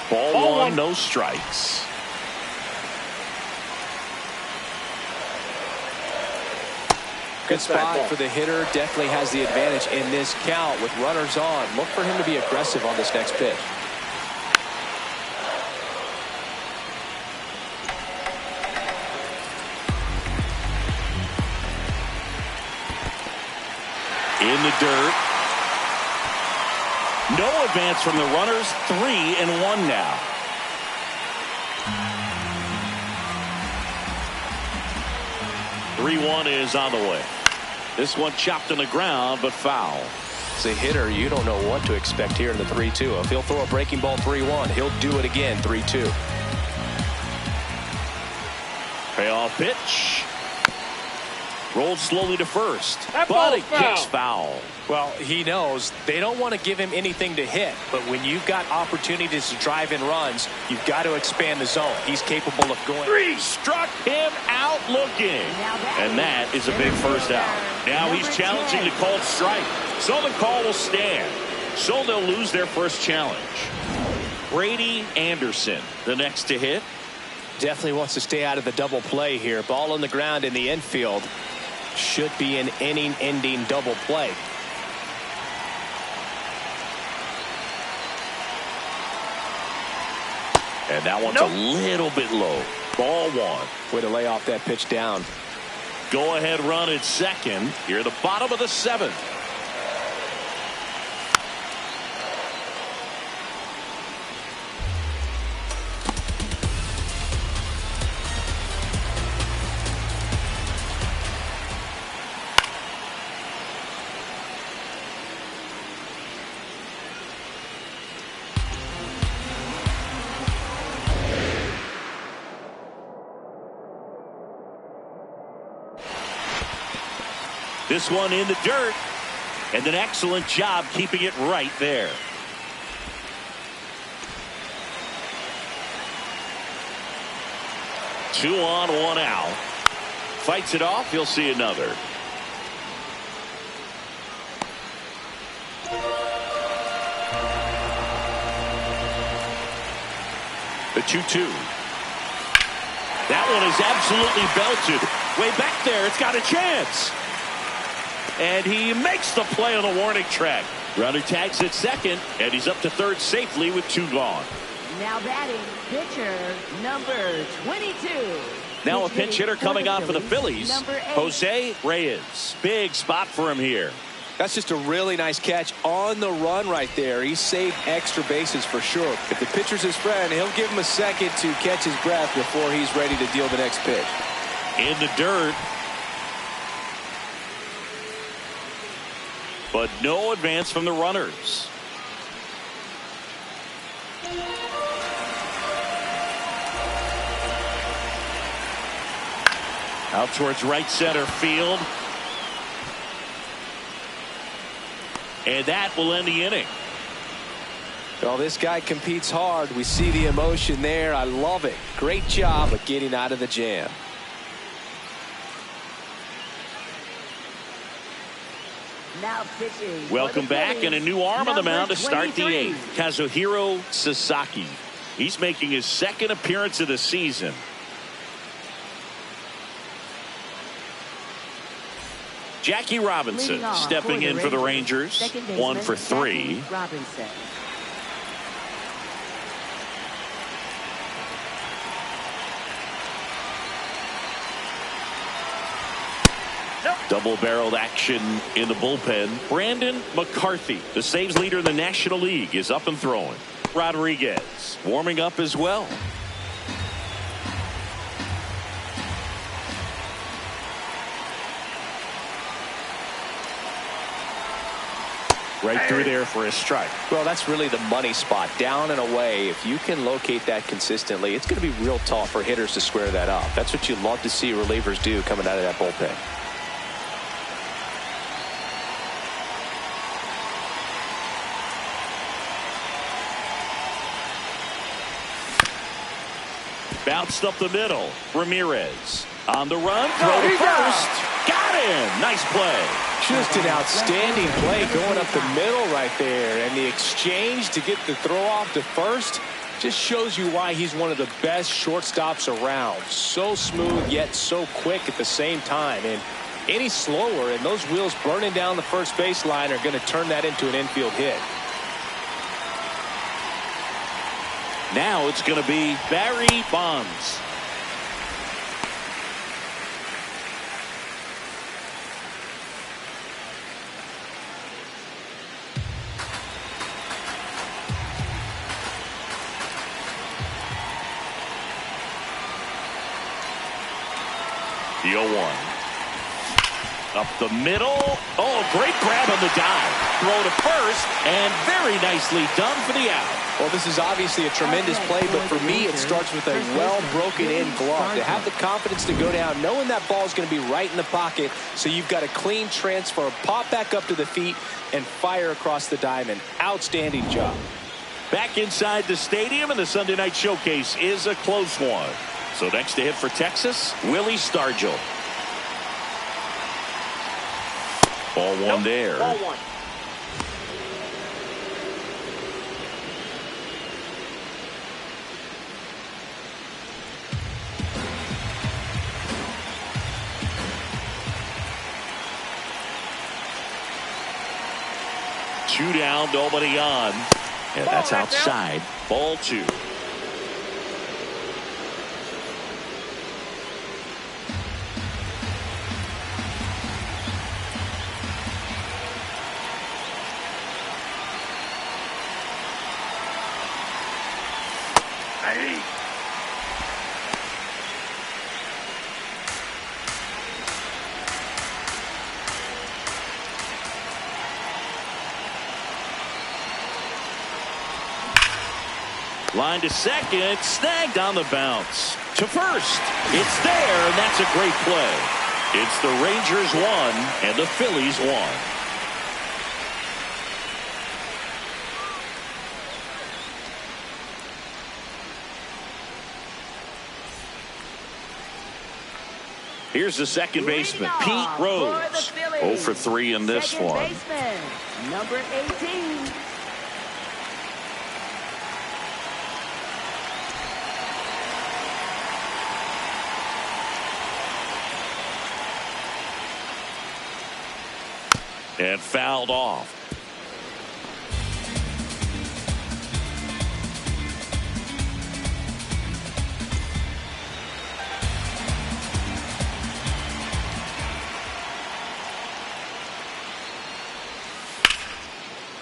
Ball one, no strikes. Good spot for the hitter. Definitely has the advantage in this count with runners on. Look for him to be aggressive on this next pitch. In the dirt. No advance from the runners. 3-1 now. Three-1 is on the way. This one chopped on the ground, but foul. As a hitter, you don't know what to expect here in the 3-2. If he'll throw a breaking ball 3-1, he'll do it again 3-2. Payoff pitch. Rolled slowly to first, but it kicks foul. Well, he knows they don't want to give him anything to hit, but when you've got opportunities to drive in runs, you've got to expand the zone. He's capable of going. 3 struck him out looking, and that is a big first out. Now he's challenging the called strike, so the call will stand. So they'll lose their first challenge. Brady Anderson, the next to hit. Definitely wants to stay out of the double play here. Ball on the ground in the infield. Should be an inning-ending double play. And that one's a little bit low. Ball 1. Way to lay off that pitch down. Go ahead run at second. Here at the bottom of the 7th. This one in the dirt, and an excellent job keeping it right there. Two on, 1 out. Fights it off. You'll see another. The 2-2. That one is absolutely belted. Way back there. It's got a chance. And he makes the play on the warning track. Runner tags at second, and he's up to third safely with 2 gone. Now batting, pitcher number 22. Now a pinch hitter coming on for the Phillies, Jose Reyes. Big spot for him here. That's just a really nice catch on the run right there. He saved extra bases for sure. If the pitcher's his friend, he'll give him a second to catch his breath before he's ready to deal the next pitch. In the dirt. but no advance from the runners. Out towards right center field. And that will end the inning. Well, this guy competes hard. We see the emotion there. I love it. Great job of getting out of the jam. Now pitching. Welcome back, and a new arm on the mound to start the eighth. Kazuhiro Sasaki. He's making his second appearance of the season. Jackie Robinson stepping in for the Rangers. 1 for 3. Robinson. Double-barreled action in the bullpen. Brandon McCarthy, the saves leader in the National League, is up and throwing. Rodriguez warming up as well. Right through there for a strike. Well, that's really the money spot, down and away. If you can locate that consistently, it's going to be real tough for hitters to square that up. That's what you love to see relievers do coming out of that bullpen. Bounced up the middle. Ramirez on the run. Throw to first. Got him. Nice play. Just an outstanding play going up the middle right there. And the exchange to get the throw off to first just shows you why he's one of the best shortstops around. So smooth, yet so quick at the same time. And any slower, and those wheels burning down the first baseline are going to turn that into an infield hit. Now it's going to be Barry Bonds. The 0-1. Up the middle. Oh, great grab on the dive. Throw to first, and very nicely done for the out. Well, this is obviously a tremendous play, but for me, it starts with a well-broken-in glove. To have the confidence to go down, knowing that ball is going to be right in the pocket, so you've got a clean transfer, pop back up to the feet, and fire across the diamond. Outstanding job. Back inside the stadium, and the Sunday Night Showcase is a close one. So next to hit for Texas, Willie Stargell. Ball one there. Ball one. Two down, nobody on. And that's outside. Ball two. Line to second, snagged on the bounce. To first, it's there, and that's a great play. It's the Rangers 1 and the Phillies 1. Here's the second baseman, Pete Rose. 0 for 3 in this Second one. baseman, number 18. And fouled off.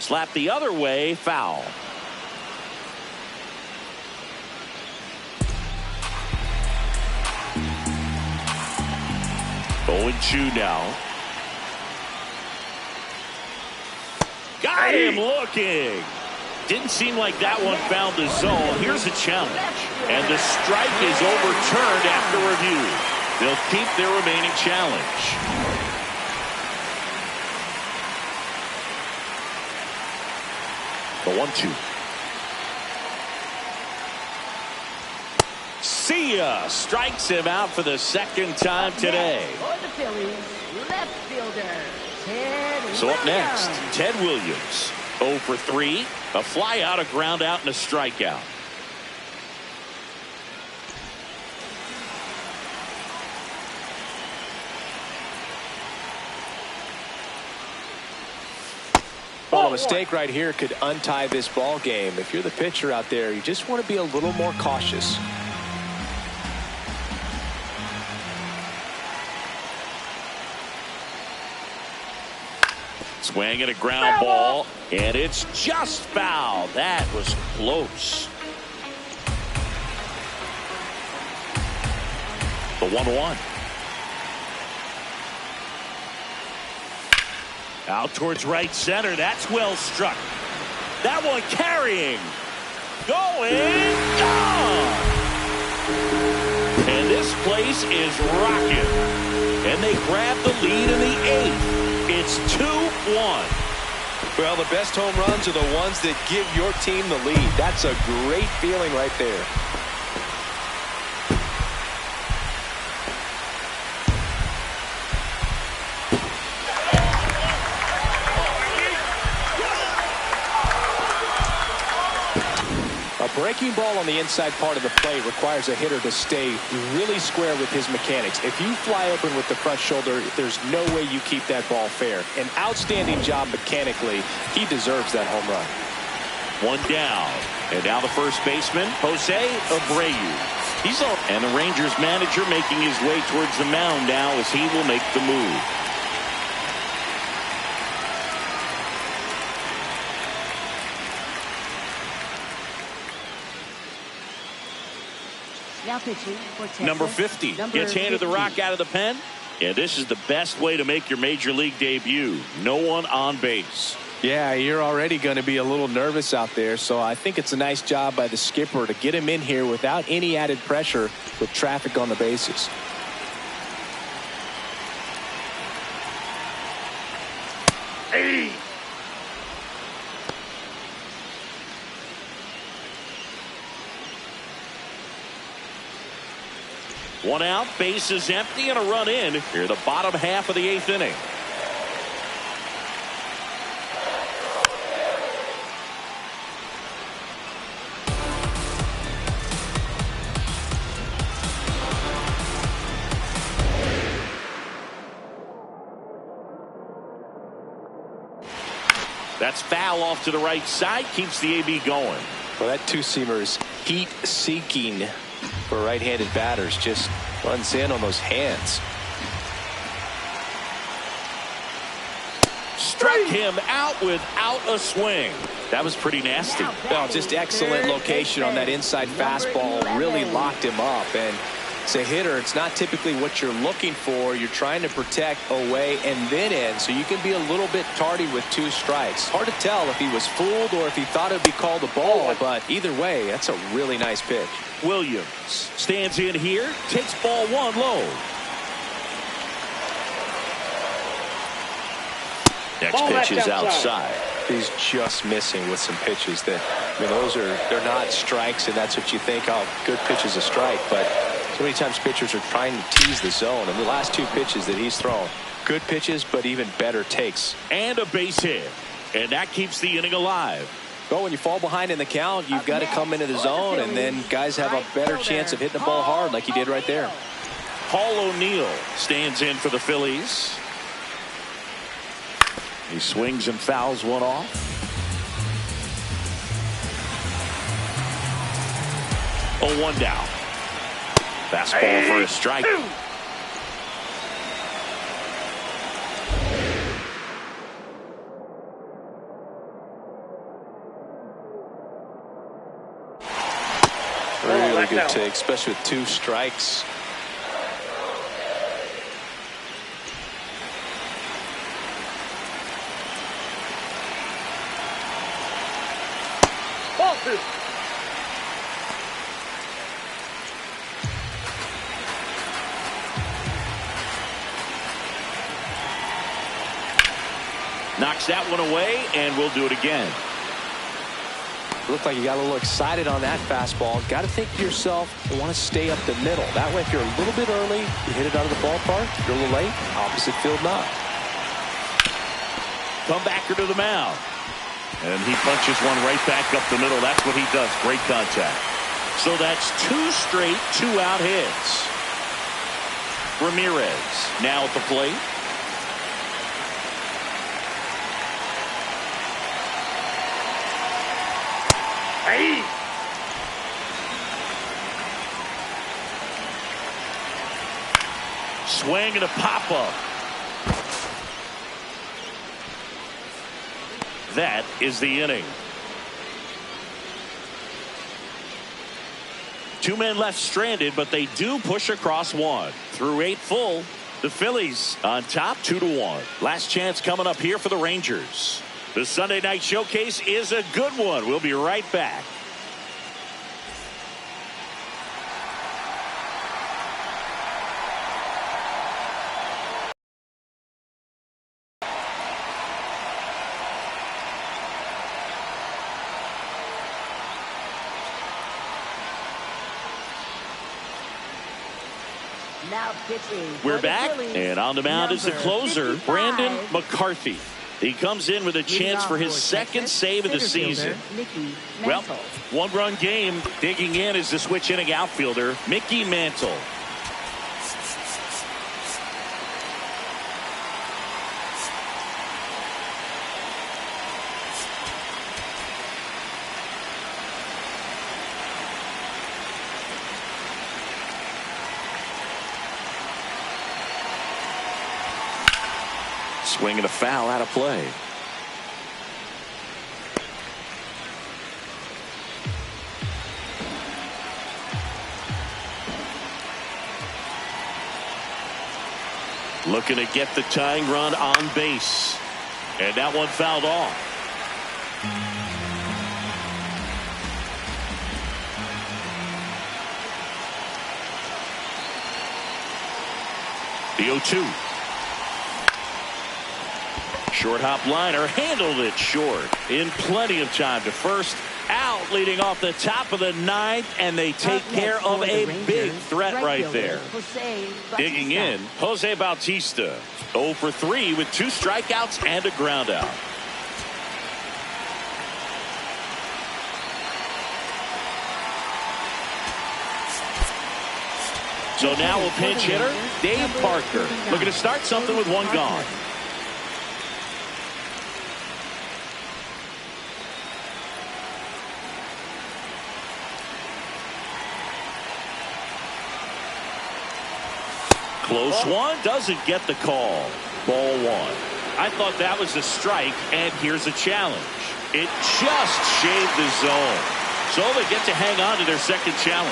Slap the other way, foul. Going 2 now. Got him looking. Didn't seem like that one found the zone. Here's a challenge. And the strike is overturned after review. They'll keep their remaining challenge. The 1-2. See ya. Strikes him out for the second time today. For the Phillies, left fielder, Ted So up next, Williams. Ted Williams. 0 for 3. A fly out, a ground out, and a strikeout. Well, a mistake right here could untie this ball game. If you're the pitcher out there, you just want to be a little more cautious. Swing and a ground ball, and it's just foul. That was close. The 1-1. Out towards right center. That's well struck. That one carrying. Going. Gone. And this place is rocking. And they grab the lead in the 8th. It's 2-1. Well, the best home runs are the ones that give your team the lead. That's a great feeling right there. A breaking ball on the inside part of the plate requires a hitter to stay really square with his mechanics. If you fly open with the front shoulder, there's no way you keep that ball fair. An outstanding job mechanically. He deserves that home run. One down. And now the first baseman, Jose Abreu. He's on. And the Rangers manager making his way towards the mound now as he will make the move. Now pitching for Texas. Number 50 gets handed the rock out of the pen. And this is the best way to make your major league debut. No one on base. Yeah, you're already going to be a little nervous out there, so I think it's a nice job by the skipper to get him in here without any added pressure with traffic on the bases. Hey. One out, base is empty, and a run in here, the bottom half of the 8th inning. That's foul off to the right side, keeps the AB going. Well, that two-seamer is heat-seeking for right-handed batters. Just runs in on those hands. Struck him out without a swing. That was pretty nasty. Well, just excellent location on that inside fastball. Really locked him up. And as a hitter, it's not typically what you're looking for. You're trying to protect away and then in, so you can be a little bit tardy with 2 strikes. Hard to tell if he was fooled or if he thought it would be called a ball, but either way, that's a really nice pitch. Williams stands in here, takes ball 1 low. Next pitch is outside. He's just missing with some pitches that, I mean, they're not strikes, and that's what you think, oh, good pitch is a strike, but so many times pitchers are trying to tease the zone, and the last 2 pitches that he's thrown, good pitches, but even better takes. And a base hit, and that keeps the inning alive. Well, when you fall behind in the count, you've got to come into the zone, and then guys have a better chance of hitting the ball hard like he did right there. Paul O'Neill stands in for the Phillies. He swings and fouls one off. Oh, 1 down. Fastball for a strike. Really good take, especially with 2 strikes. 2. Knocks that one away, and we'll do it again. Looked like you got a little excited on that fastball. Got to think to yourself, you want to stay up the middle. That way, if you're a little bit early, you hit it out of the ballpark. If you're a little late, opposite field knock. Comebacker to the mound. And he punches one right back up the middle. That's what he does. Great contact. So that's 2 straight 2-out hits. Ramirez now at the plate. Hey! Swing and a pop-up. That is the inning. 2 men left stranded, but they do push across 1. Through 8 full, the Phillies on top 2-1. Last chance coming up here for the Rangers. The Sunday night showcase is a good one. We'll be right back. Now pitching. We're back, and on the mound is the closer, Brandon McCarthy. He comes in with a chance for his second save of the season. Well, 1-run game. Digging in is the switch inning outfielder, Mickey Mantle. Swing and a foul out of play. Looking to get the tying run on base. And that one fouled off. The 0-2. Short hop liner, handled it short in plenty of time to first. Out leading off the top of the 9th, and they take care of a big threat right there. Digging in, Jose Bautista 0 for 3 with 2 strikeouts and a ground out. So now a pinch hitter, Dave Parker, looking to start something with 1 gone. Close one, doesn't get the call. Ball 1. I thought that was a strike, and here's a challenge. It just shaved the zone. So they get to hang on to their second challenge.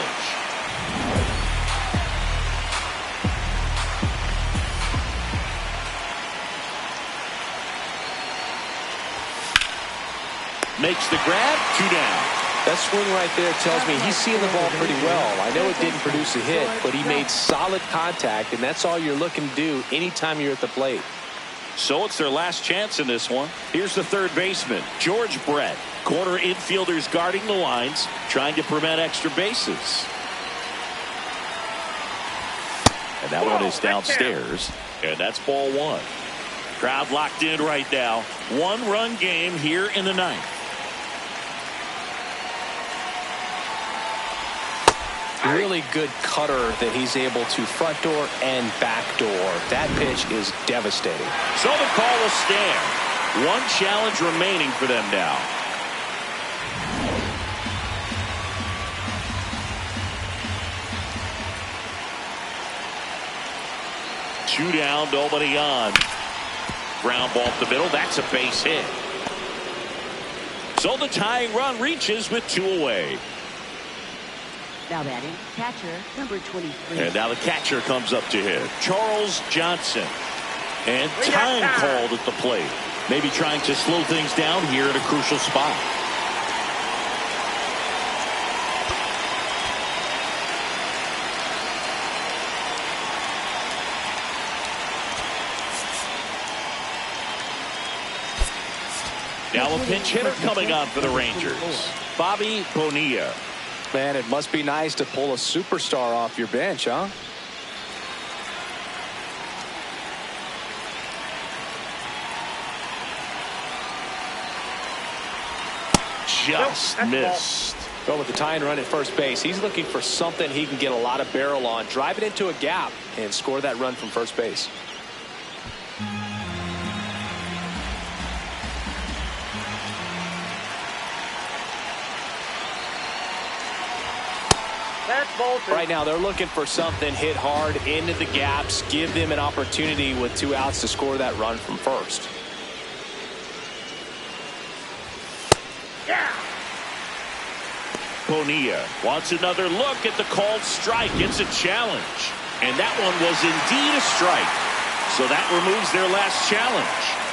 Makes the grab, 2 down. That swing right there tells me he's seeing the ball pretty well. I know it didn't produce a hit, but he made solid contact, and that's all you're looking to do anytime you're at the plate. So it's their last chance in this one. Here's the third baseman, George Brett. Corner infielders guarding the lines, trying to prevent extra bases. And that one is downstairs, and that's ball 1. Crowd locked in right now. 1-run game here in the 9th. Really good cutter that he's able to front door and back door. That pitch is devastating. So the call will stand. 1 challenge remaining for them now. Two down, nobody on. Ground ball up the middle. That's a base hit. So the tying run reaches with 2 away. Now batting, catcher, number 23. And now the catcher comes up to hit. Charles Johnson. And time called at the plate. Maybe trying to slow things down here at a crucial spot. Now a pinch hitter coming on for the Rangers, Bobby Bonilla. Man, it must be nice to pull a superstar off your bench, huh? Just missed. Well, with the tying run at first base, he's looking for something he can get a lot of barrel on, drive it into a gap, and score that run from first base. Right now, they're looking for something hit hard into the gaps, give them an opportunity with 2 outs to score that run from first. Yeah. Bonilla wants another look at the called strike. It's a challenge. And that one was indeed a strike. So that removes their last challenge.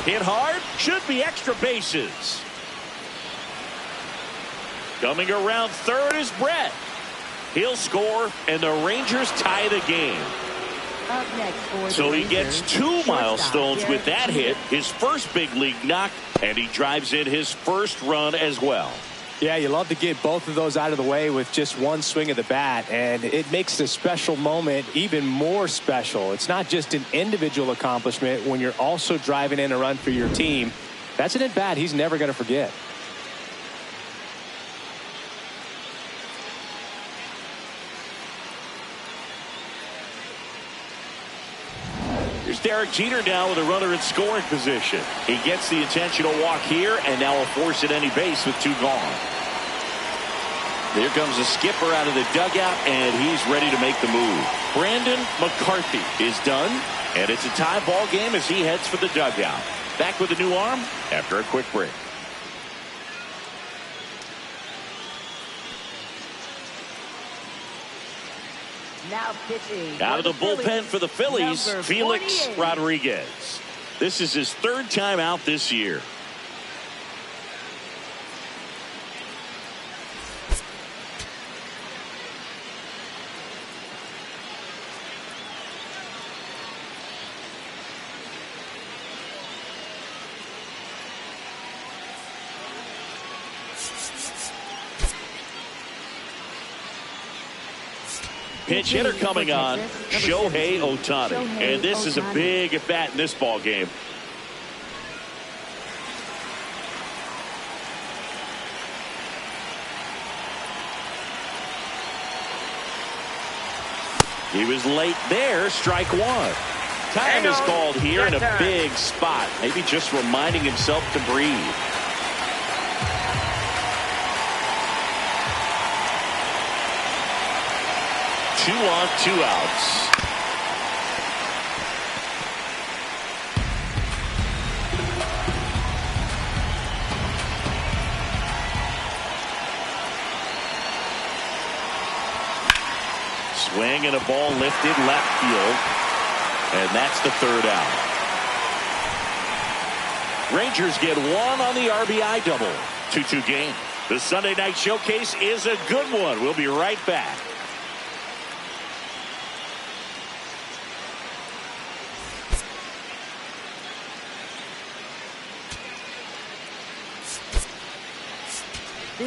Hit hard, should be extra bases. Coming around third is Brett. He'll score, and the Rangers tie the game. Up next for So the he Rangers, gets 2 milestones shortstop with that hit, his first big league knock, and he drives in his first run as well. Yeah, you love to get both of those out of the way with just one swing of the bat, and it makes the special moment even more special. It's not just an individual accomplishment when you're also driving in a run for your team. That's an at-bat he's never going to forget. Here's Derek Jeter now with a runner in scoring position. He gets the intentional walk here, and now will force at any base with 2 gone. Here comes the skipper out of the dugout, and he's ready to make the move. Brandon McCarthy is done, and it's a tie ball game as he heads for the dugout. Back with a new arm after a quick break. Now pitching. Out of the bullpen for the Phillies, number Felix 48. Rodriguez. This is his 3rd time out this year. Pinch hitter coming on, Shohei Ohtani. And this is a big at bat in this ball game. He was late there, strike 1. Time is called here in a big spot. Maybe just reminding himself to breathe. Two on, 2 outs. Swing and a ball lifted left field. And that's the 3rd out. Rangers get 1 on the RBI double. 2-2 game. The Sunday night showcase is a good one. We'll be right back.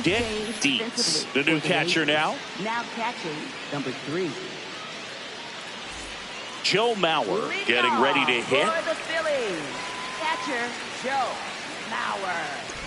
Dick Dietz, the new catcher now. Now catching number 3. Joe Mauer getting ready to hit. For the Phillies, catcher Joe Mauer.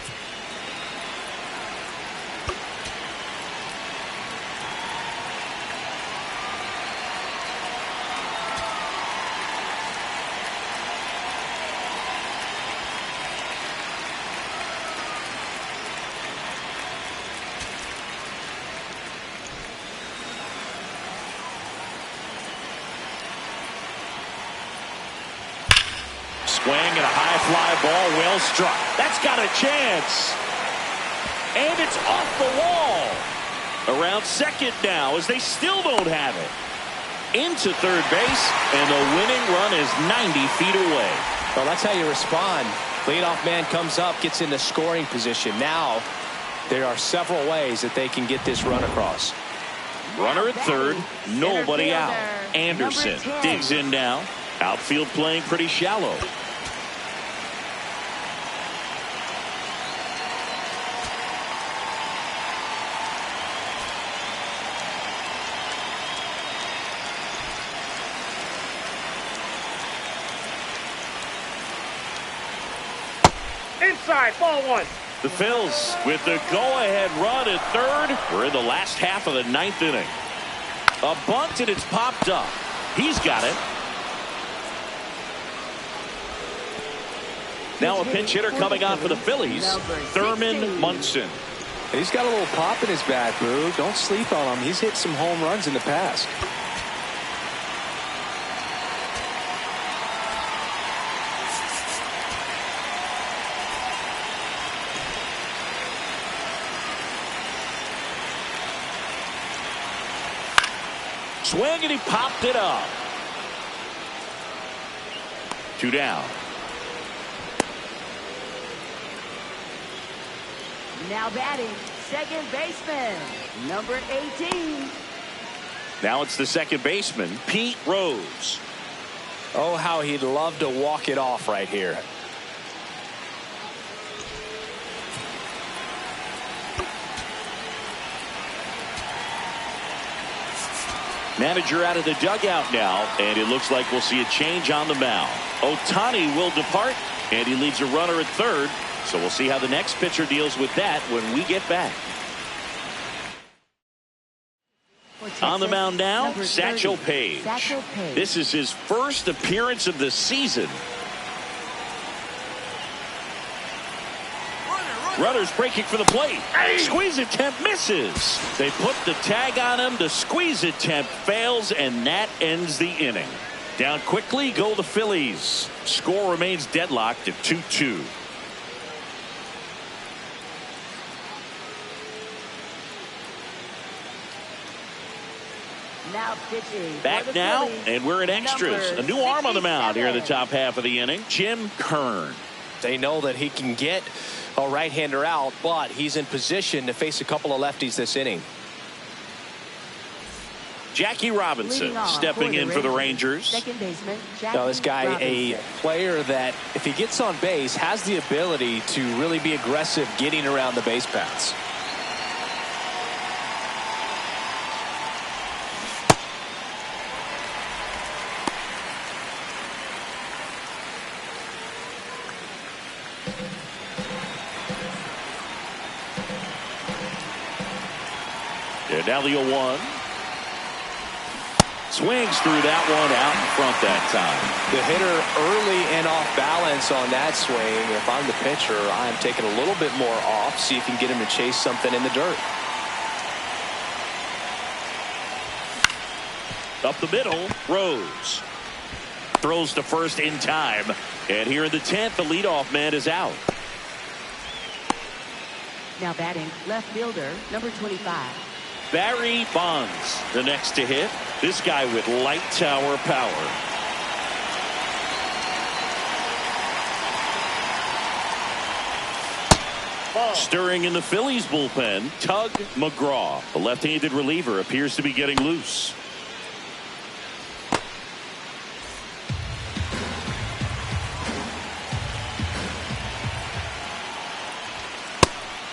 Swing and a high fly ball, well struck. That's got a chance. And it's off the wall. Around second now as they still don't have it. Into third base, and the winning run is 90 feet away. Well, that's how you respond. Leadoff man comes up, gets into scoring position. Now there are several ways that they can get this run across. Runner at third, nobody out. Anderson digs in now. Outfield playing pretty shallow. Inside, ball one. The Phils with the go-ahead run at third. We're in the last half of the ninth inning. A bunt and it's popped up. He's got it. Now a pinch hitter coming on for the Phillies, Thurman Munson. He's got a little pop in his bat, Boo. Don't sleep on him. He's hit some home runs in the past. Swing and he popped it up. 2 down. Now batting, second baseman, number 18. Now it's the second baseman, Pete Rose. Oh, how he'd love to walk it off right here. Manager out of the dugout now, and it looks like we'll see a change on the mound. Ohtani will depart, and he leaves a runner at third. So we'll see how the next pitcher deals with that when we get back. On the mound now, Satchel Paige. This is his first appearance of the season. Runners breaking for the plate. Squeeze attempt misses. They put the tag on him. The squeeze attempt fails, and that ends the inning. Down quickly go the Phillies. Score remains deadlocked at 2-2. Now pitching. Back now, and we're in extras. A new arm on the mound here in the top half of the inning, Jim Kern. They know that he can get a right-hander out, but he's in position to face a couple of lefties this inning. Jackie Robinson stepping in for the Rangers. Second baseman, Now this guy, a player that if he gets on base has the ability to really be aggressive getting around the base paths. And now the 0-1. Swings through that one out in front that time. The hitter early and off balance on that swing. If I'm the pitcher, I'm taking a little bit more off, see if you can get him to chase something in the dirt. Up the middle, Rose. Throws to first in time. And here in the 10th, the leadoff man is out. Now batting, left fielder, number 25. Barry Bonds, the next to hit. This guy with light tower power. Stirring in the Phillies bullpen, Tug McGraw. The left-handed reliever appears to be getting loose.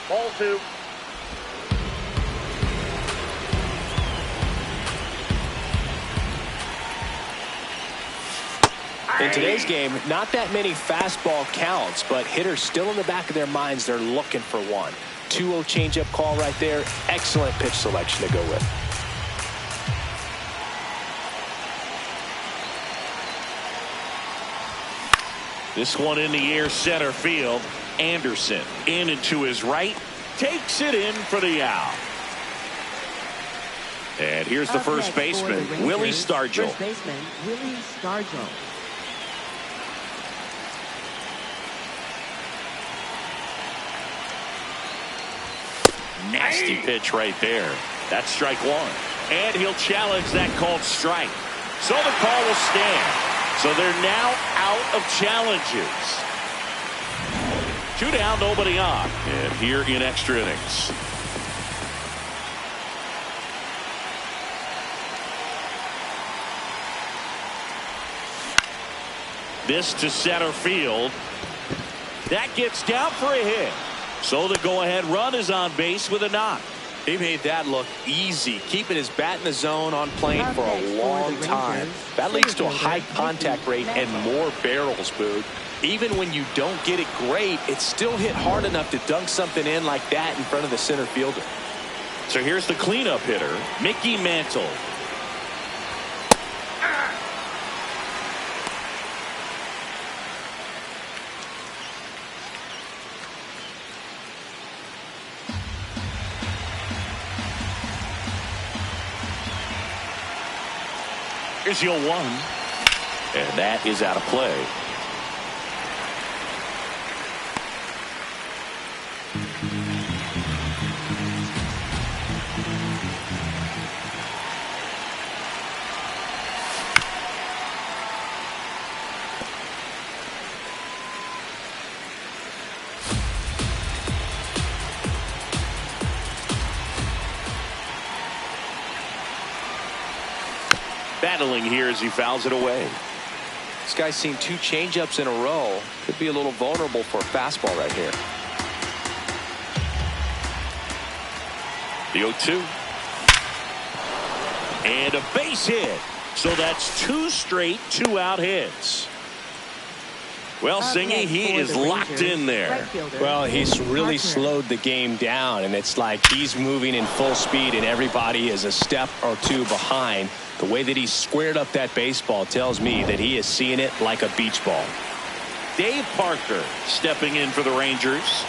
Ball two. In today's game, not that many fastball counts, but hitters still in the back of their minds, they're looking for one. 2-0 changeup call right there. Excellent pitch selection to go with. This one in the air center field. Anderson in and to his right. Takes it in for the out. And here's the first baseman, Willie Stargell. First baseman, Willie Stargell. Nasty pitch right there. That's strike one. And he'll challenge that called strike. So the call will stand. So they're now out of challenges. 2 down, nobody on. And here in extra innings. This to center field. That gets down for a hit. So the go-ahead run is on base with a knock. He made that look easy, keeping his bat in the zone on plane for a long time. That leads to a high contact rate and more barrels, Boog. Even when you don't get it great, it's still hit hard enough to dunk something in like that in front of the center fielder. So here's the cleanup hitter, Mickey Mantle. Here's your 1. And that is out of play. Battling here as he fouls it away. This guy's seen 2 changeups in a row. Could be a little vulnerable for a fastball right here. The 0-2. And a base hit. So that's 2 straight 2-out hits. Well, Singy, he is locked in there. Well, he's really slowed the game down, and it's like he's moving in full speed, and everybody is a step or 2 behind. The way that he squared up that baseball tells me that he is seeing it like a beach ball. Dave Parker stepping in for the Rangers.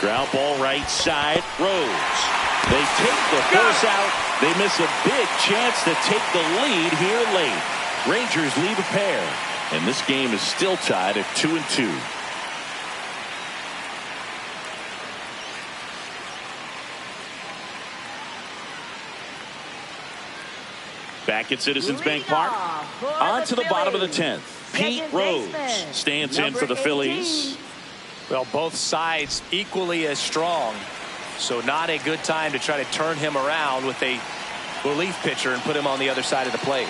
Ground ball right side. Rose. They take the force out. They miss a big chance to take the lead here late. Rangers leave a pair. And this game is still tied at 2-2. Back at Citizens Bank Park. On to the bottom of the 10th. Pete Rose stands in for the Phillies. Well, both sides equally as strong. So not a good time to try to turn him around with a relief pitcher and put him on the other side of the plate.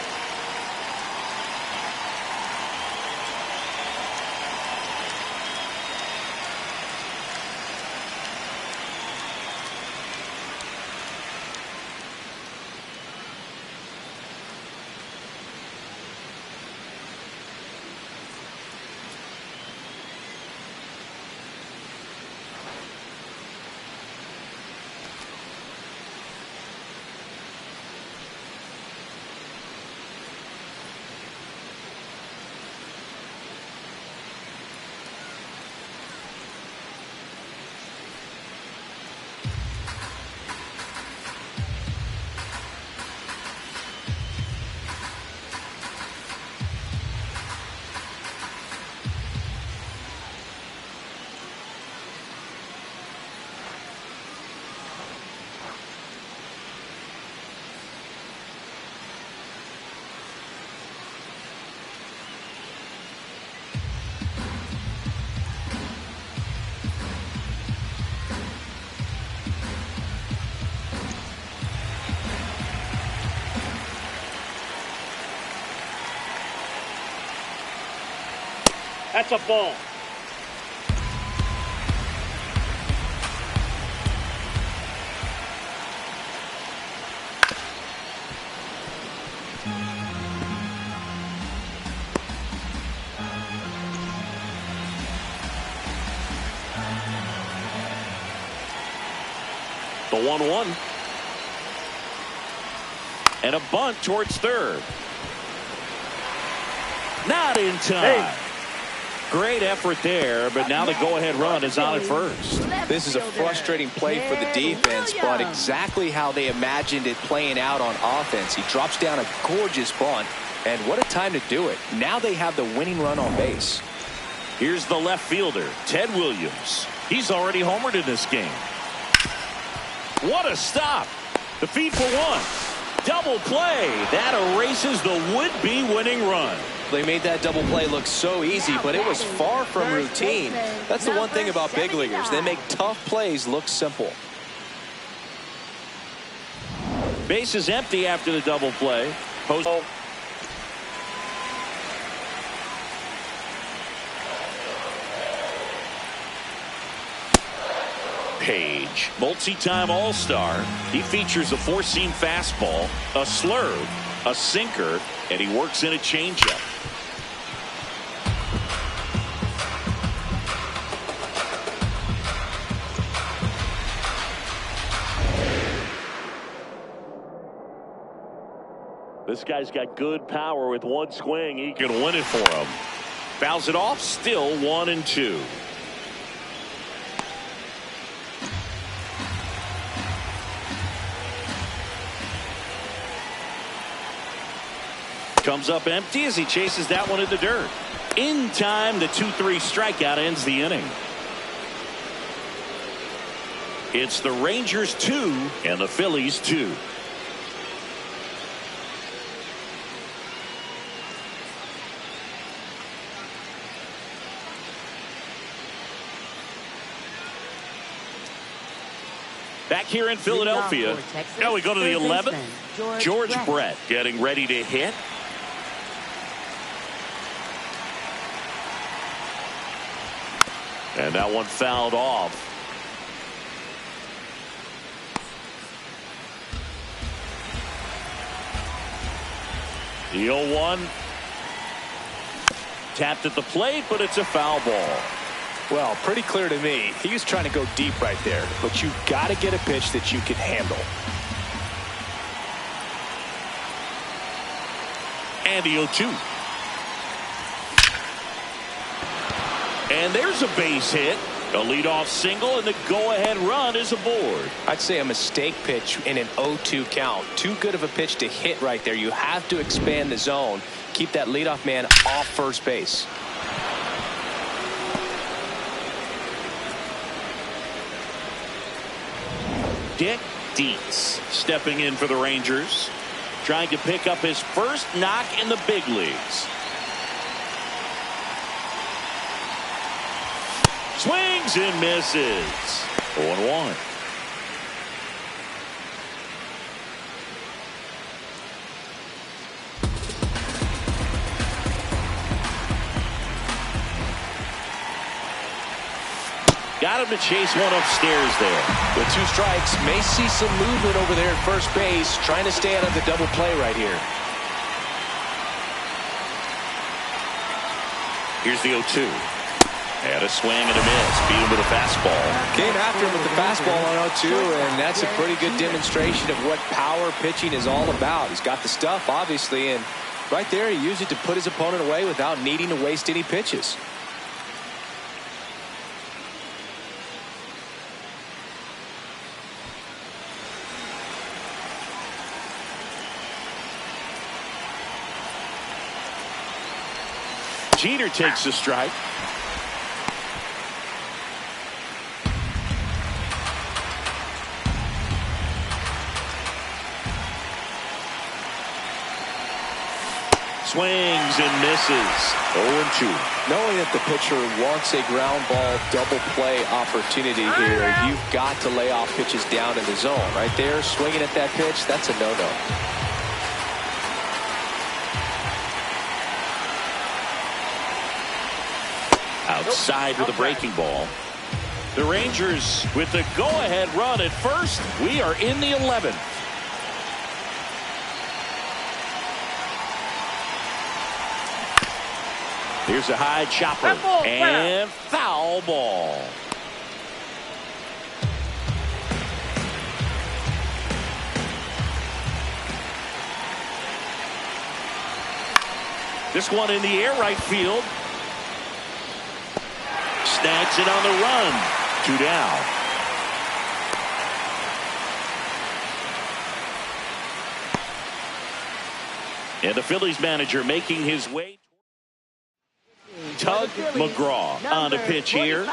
That's a ball. The 1-1. And a bunt towards third. Not in time. Hey. Great effort there, but now the go-ahead run is on at first. This is a frustrating play for the defense, but exactly how they imagined it playing out on offense. He drops down a gorgeous bunt, and what a time to do it. Now they have the winning run on base. Here's the left fielder, Ted Williams. He's already homered in this game. What a stop. The feed for 1. Double play. That erases the would-be winning run. They made that double play look so easy, but it was far from routine. That's the one thing about big leaguers. They make tough plays look simple. Base is empty after the double play. Page, multi-time All-Star. He features a four-seam fastball, a slurve, a sinker, and he works in a changeup. This guy's got good power. With one swing, he can win it for him. Fouls it off, still 1-2. Comes up empty as he chases that one in the dirt. In time, the 2-3 strikeout ends the inning. It's the Rangers 2 and the Phillies 2. Back here in Philadelphia. Now we go to the 11th. George Brett getting ready to hit. And that one fouled off. The 0-1. Tapped at the plate, but it's a foul ball. Well, pretty clear to me. He was trying to go deep right there, but you've got to get a pitch that you can handle. And the 0-2. And there's a base hit. A leadoff single, and the go-ahead run is aboard. I'd say a mistake pitch in an 0-2 count. Too good of a pitch to hit right there. You have to expand the zone. Keep that leadoff man off first base. Dick Dietz stepping in for the Rangers, trying to pick up his first knock in the big leagues. Swings and misses. 0-1. Got him to chase one upstairs there. With 2 strikes, may see some movement over there at first base, trying to stay out of the double play right here. Here's the 0-2. And a swing and a miss. Beat him with a fastball. Came after him with the fastball on 0-2, and that's a pretty good demonstration of what power pitching is all about. He's got the stuff, obviously, and right there he used it to put his opponent away without needing to waste any pitches. Jeter takes a strike. Swings and misses. 0-2. Knowing that the pitcher wants a ground ball double play opportunity here, you've got to lay off pitches down in the zone. Right there, swinging at that pitch, that's a no-no. Outside with a breaking ball. The Rangers with the go-ahead run at first. We are in the 11th. Here's a high chopper and foul ball. This one in the air, right field. Snags it on the run. 2 down. And the Phillies manager making his way. Tug McGraw on a pitch here.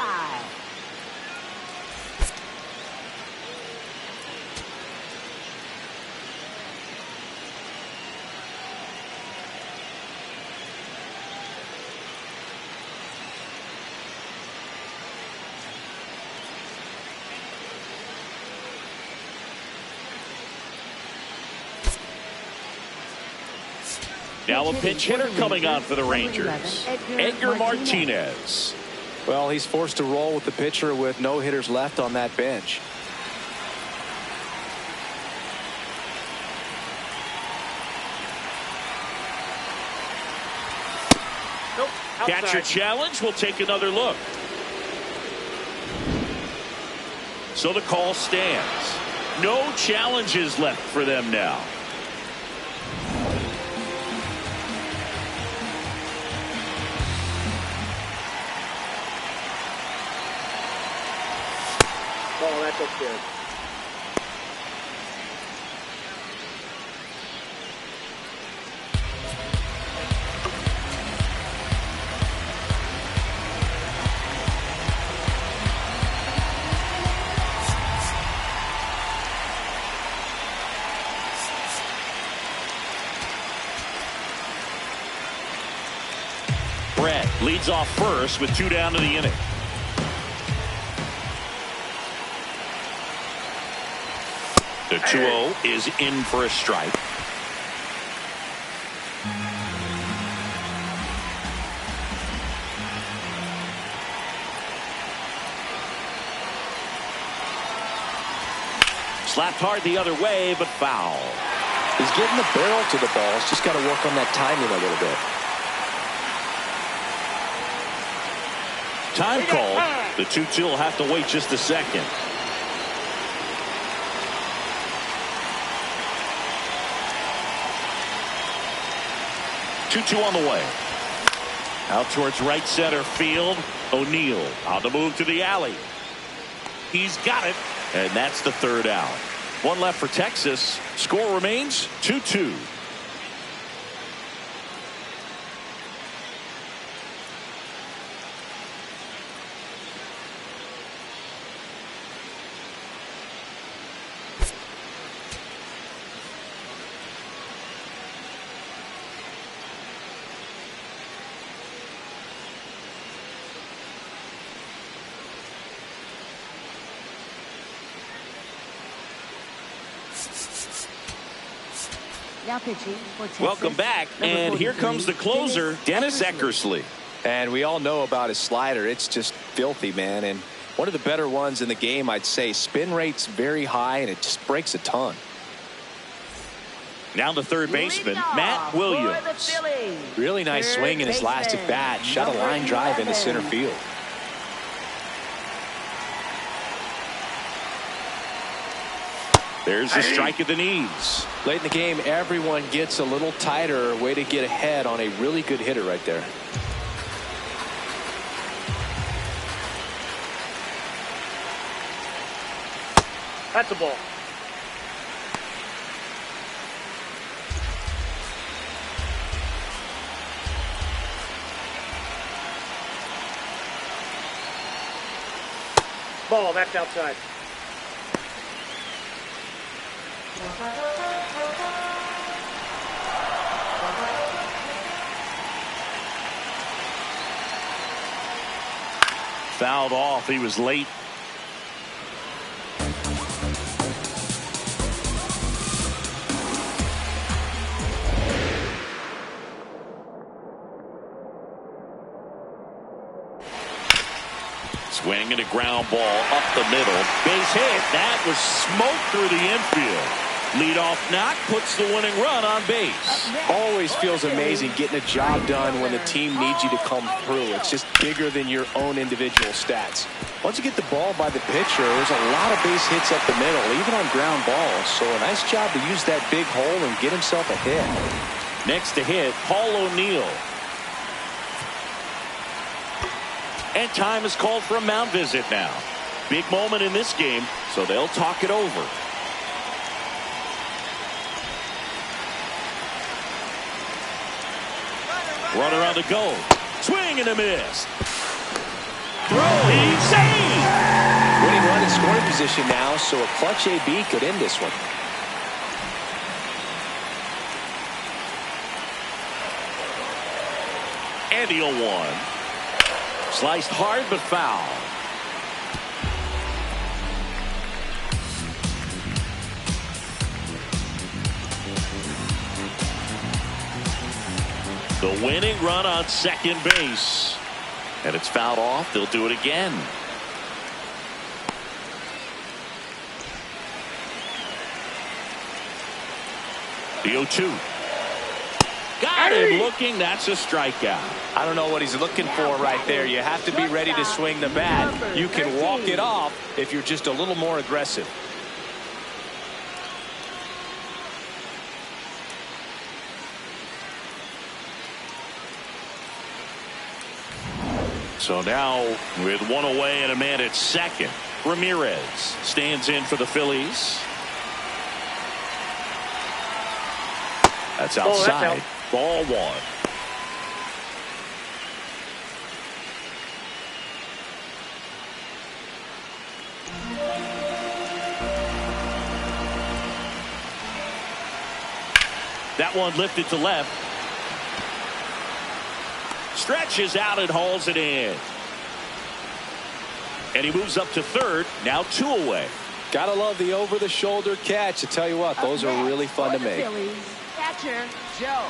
Now a pinch hitter coming on for the Rangers. Edgar Martinez. Well, he's forced to roll with the pitcher with no hitters left on that bench. Nope. Outside. Catcher challenge. We'll take another look. So the call stands. No challenges left for them now. Oh, that's upstairs. Brett leads off first with 2 down to the inning. The 2-0 is in for a strike. Slapped hard the other way, but foul. He's getting the barrel to the ball. He's just got to work on that timing a little bit. Time called. The 2-2 will have to wait just a second. Two on the way. Out towards right center field. O'Neill on the move to the alley. He's got it. And that's the 3rd out. 1 left for Texas. Score remains 2-2. Now pitching for Texas. Welcome back, and here comes the closer, Dennis Eckersley. And we all know about his slider. It's just filthy, man. And one of the better ones in the game, I'd say. Spin rate's very high, and it just breaks a ton. Now the third baseman, Matt Williams. Really nice swing in his last at bat. Shot a line drive into center field. There's a strike at the knees. Late in the game, everyone gets a little tighter. Way to get ahead on a really good hitter right there. That's a ball. Ball, that's outside. Fouled off. He was late. Swing and a ground ball up the middle. Base hit. That was smoke through the infield. Leadoff knock puts the winning run on base. Always feels amazing getting a job done when the team needs you to come through. It's just bigger than your own individual stats. Once you get the ball by the pitcher, there's a lot of base hits up the middle, even on ground balls. So a nice job to use that big hole and get himself a hit. Next to hit, Paul O'Neill. And time is called for a mound visit now. Big moment in this game, so they'll talk it over. Runner on the go. Swing and a miss. Throwing save. Winning run in scoring position now, so a clutch AB could end this one. And the 0-1. Sliced hard but foul. The winning run on second base. And it's fouled off. They'll do it again. The 0-2. Got him looking. That's a strikeout. I don't know what he's looking for right there. You have to be ready to swing the bat. You can walk it off if you're just a little more aggressive. So now with one away and a man at second, Ramirez stands in for the Phillies. That's outside. Ball one. That one lifted to left. Stretches out and hauls it in. And he moves up to third. Now 2 away. Gotta love the over-the-shoulder catch. I tell you what, those are really fun to make. Catcher Joe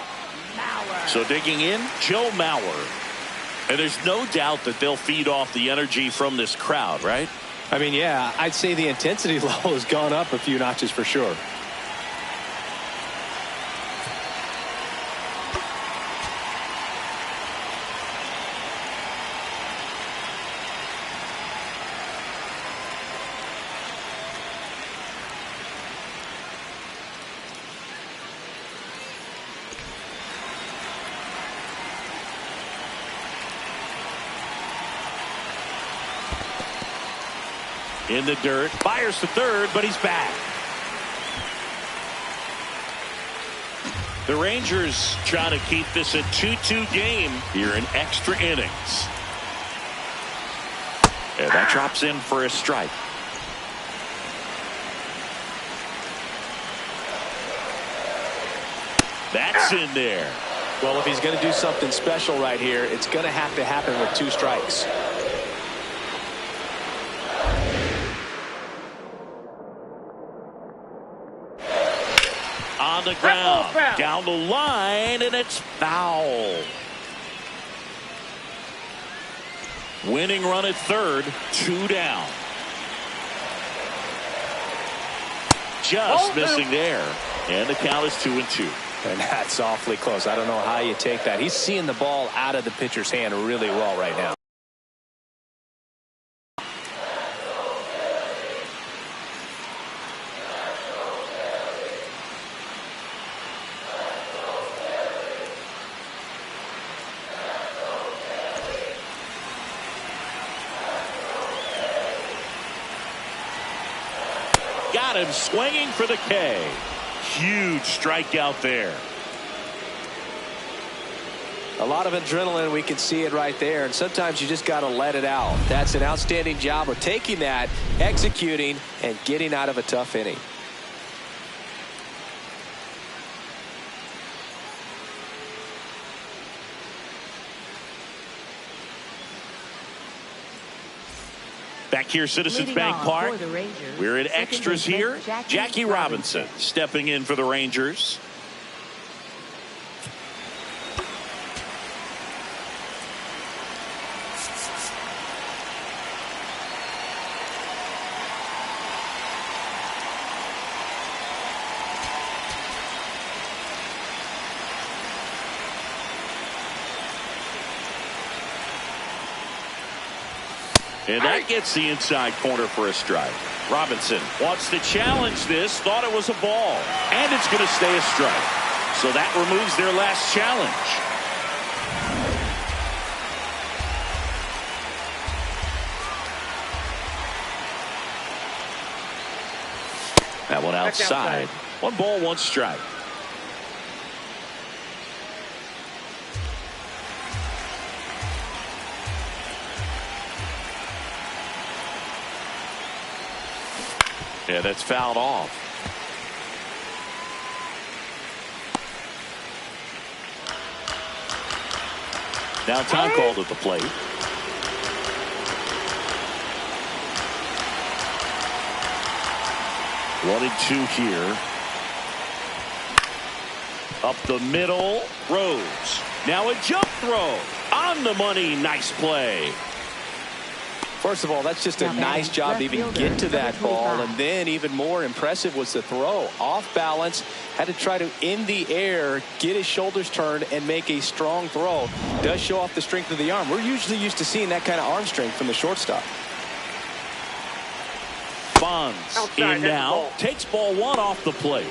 Mauer. So digging in, Joe Mauer. And there's no doubt that they'll feed off the energy from this crowd, right? I mean, yeah, I'd say the intensity level has gone up a few notches for sure. In the dirt, fires to third, but he's back. The Rangers trying to keep this a 2-2 game here in extra innings. And that drops in for a strike. That's in there. Well, if he's going to do something special right here, it's going to happen with 2 strikes. On the ground, down the line, and it's foul. Winning run at third, 2 down. Just missing there, and the count is 2-2. And that's awfully close. I don't know how you take that. He's seeing the ball out of the pitcher's hand really well right now. Got him swinging for the K. Huge strikeout there. A lot of adrenaline. We can see it right there. And sometimes you just got to let it out. That's an outstanding job of taking that, executing, and getting out of a tough inning. Back here, Citizens Leading Bank off Park. for the Rangers, We're in second extras baseman, here. Jackie Robinson stepping in for the Rangers. And that gets the inside corner for a strike. Robinson wants to challenge this, thought it was a ball, and it's going to stay a strike. So that removes their last challenge. That one outside. 1 ball, 1 strike. Yeah, that's fouled off. Now time called at the plate. One and 2 here. Up the middle, Rose. Now a jump throw. On the money, nice play. First of all, that's just a nice job to even get to that ball. And then even more impressive was the throw. Off balance, had to try to, in the air, get his shoulders turned and make a strong throw. Does show off the strength of the arm. We're usually used to seeing that kind of arm strength from the shortstop. Bonds in now. Takes ball one off the plate.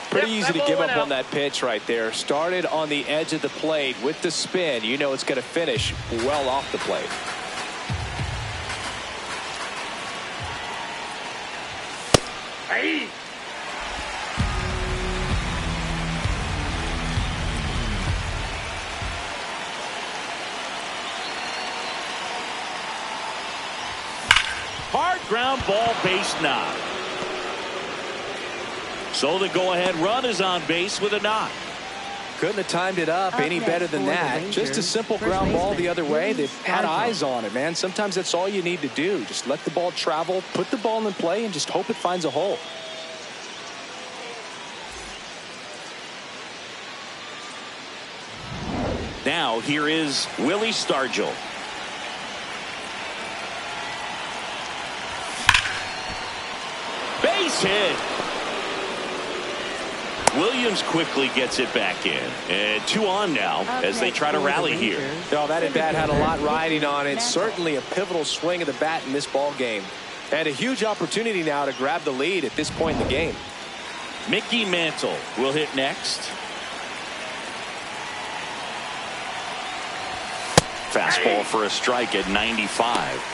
Pretty easy to give up on that pitch right there. Started on the edge of the plate with the spin. You know it's going to finish well off the plate. Hey. Hard ground ball, base knock. So the go-ahead run is on base with a knock. Couldn't have timed it up any better than that. Just a simple ground ball the other way. They've had eyes on it, man. Sometimes that's all you need to do. Just let the ball travel, put the ball in play, and just hope it finds a hole. Now here is Willie Stargell. Base hit. Williams quickly gets it back in. And 2 on now as they try to rally here. No, that at-bat had a lot riding on it. Certainly a pivotal swing of the bat in this ball game. And a huge opportunity now to grab the lead at this point in the game. Mickey Mantle will hit next. Fastball for a strike at 95.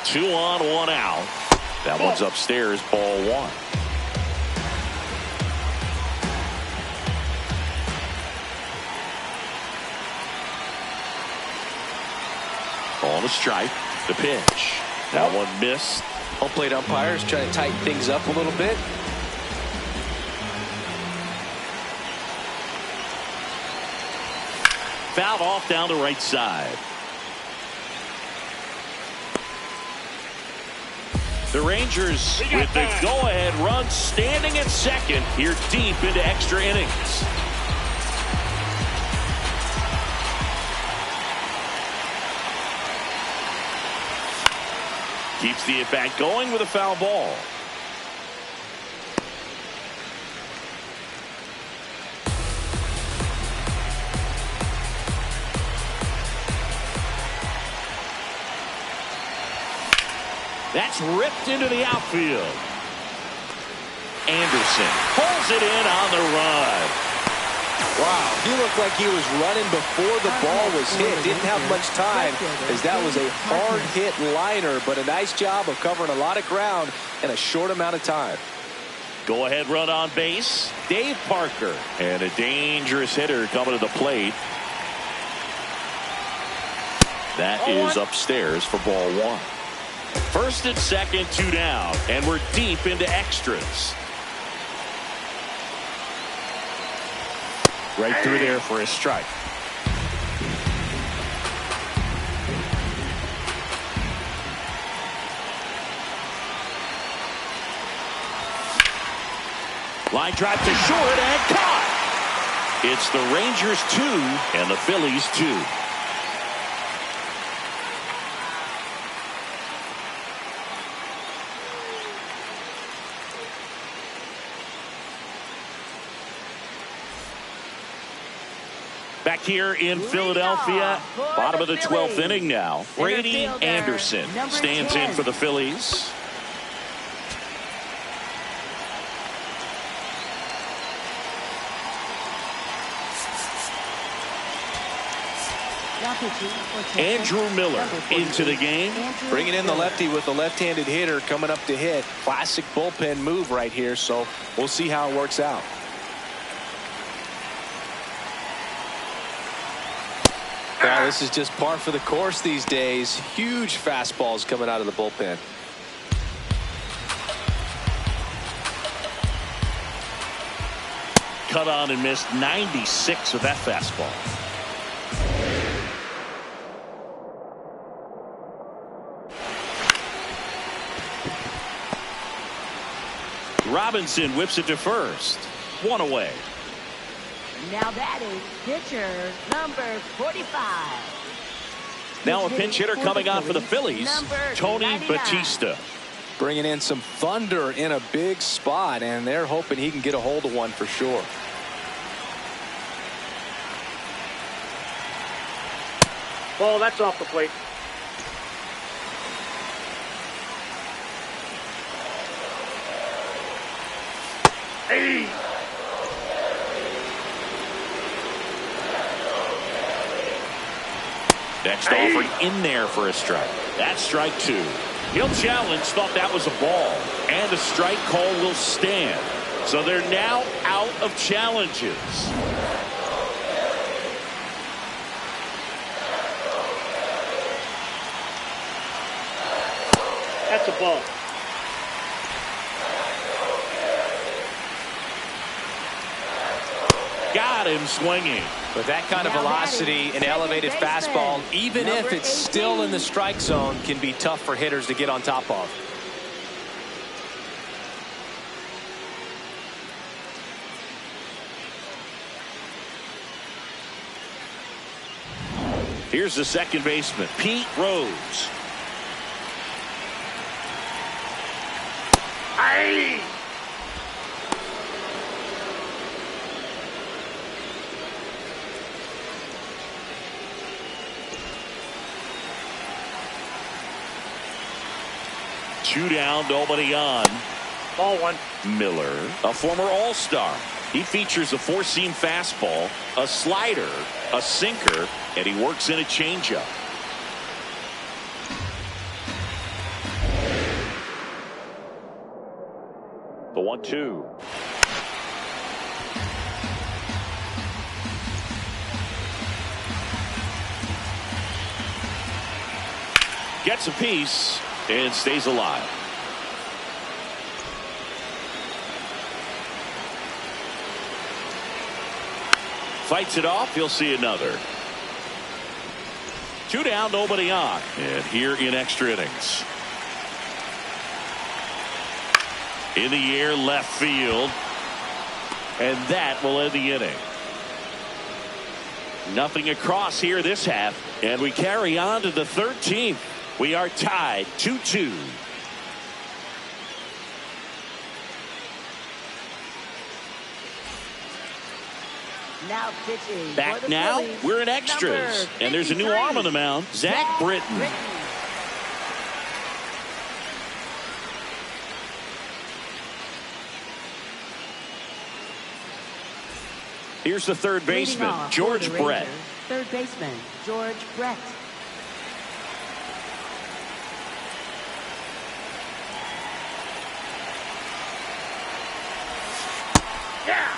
Two on, 1 out. That one's upstairs, ball 1. On a strike, the pitch. That one missed. Home plate umpires trying to tighten things up a little bit. Fouled off down the right side. The Rangers with the go-ahead run standing at second here deep into extra innings. Keeps the at-bat going with a foul ball. That's ripped into the outfield. Anderson pulls it in on the run. Wow, he looked like he was running before the ball was hit. Didn't have much time as that was a hard hit liner, but a nice job of covering a lot of ground in a short amount of time. Go ahead run on base, Dave Parker. And a dangerous hitter coming to the plate. That is upstairs for ball 1. First and second, 2 down, and we're deep into extras. Right through there for a strike. Line drive to short and caught. It's the Rangers 2 and the Phillies 2. Back here in Philadelphia, bottom of the 12th inning now. Brady Anderson stands in for the Phillies. Andrew Miller into the game. Bringing in the lefty with the left-handed hitter coming up to hit. Classic bullpen move right here, so we'll see how it works out. This is just par for the course these days. Huge fastballs coming out of the bullpen. Cut on and missed 96 with that fastball. Robinson whips it to first. One away. Now that is pitcher number 45. Now a pinch hitter coming on for the Phillies, Number Tony 99. Batista. Bringing in some thunder in a big spot, and they're hoping he can get a hold of one for sure. Ball, that's off the plate. Hey! Next offering in there for a strike. That's strike two. He'll challenge, thought that was a ball. And the strike call will stand. So they're now out of challenges. That's a ball. Got him swinging. With that kind of Now velocity, batting, an elevated second fastball, baseman, even if number it's still in the 18. strike zone, can be tough for hitters to get on top of. Here's the second baseman, Pete Rose. Hey! Two down, nobody on. Ball one. Miller, a former All-Star. He features a four-seam fastball, a slider, a sinker, and he works in a changeup. The 1-2. Gets a piece and stays alive. Fights it off. He'll see another. Two down, nobody on. And here in extra innings. In the air, left field. And that will end the inning. Nothing across here this half. And we carry on to the 13th. We are tied 2-2. Now pitching. for Back the now, Phillies, we're in extras. number And there's a new 53, arm on the mound, Zach Britton. Here's the third Leading baseman, off for George the Brett. Rangers, third baseman, George Brett. Yeah!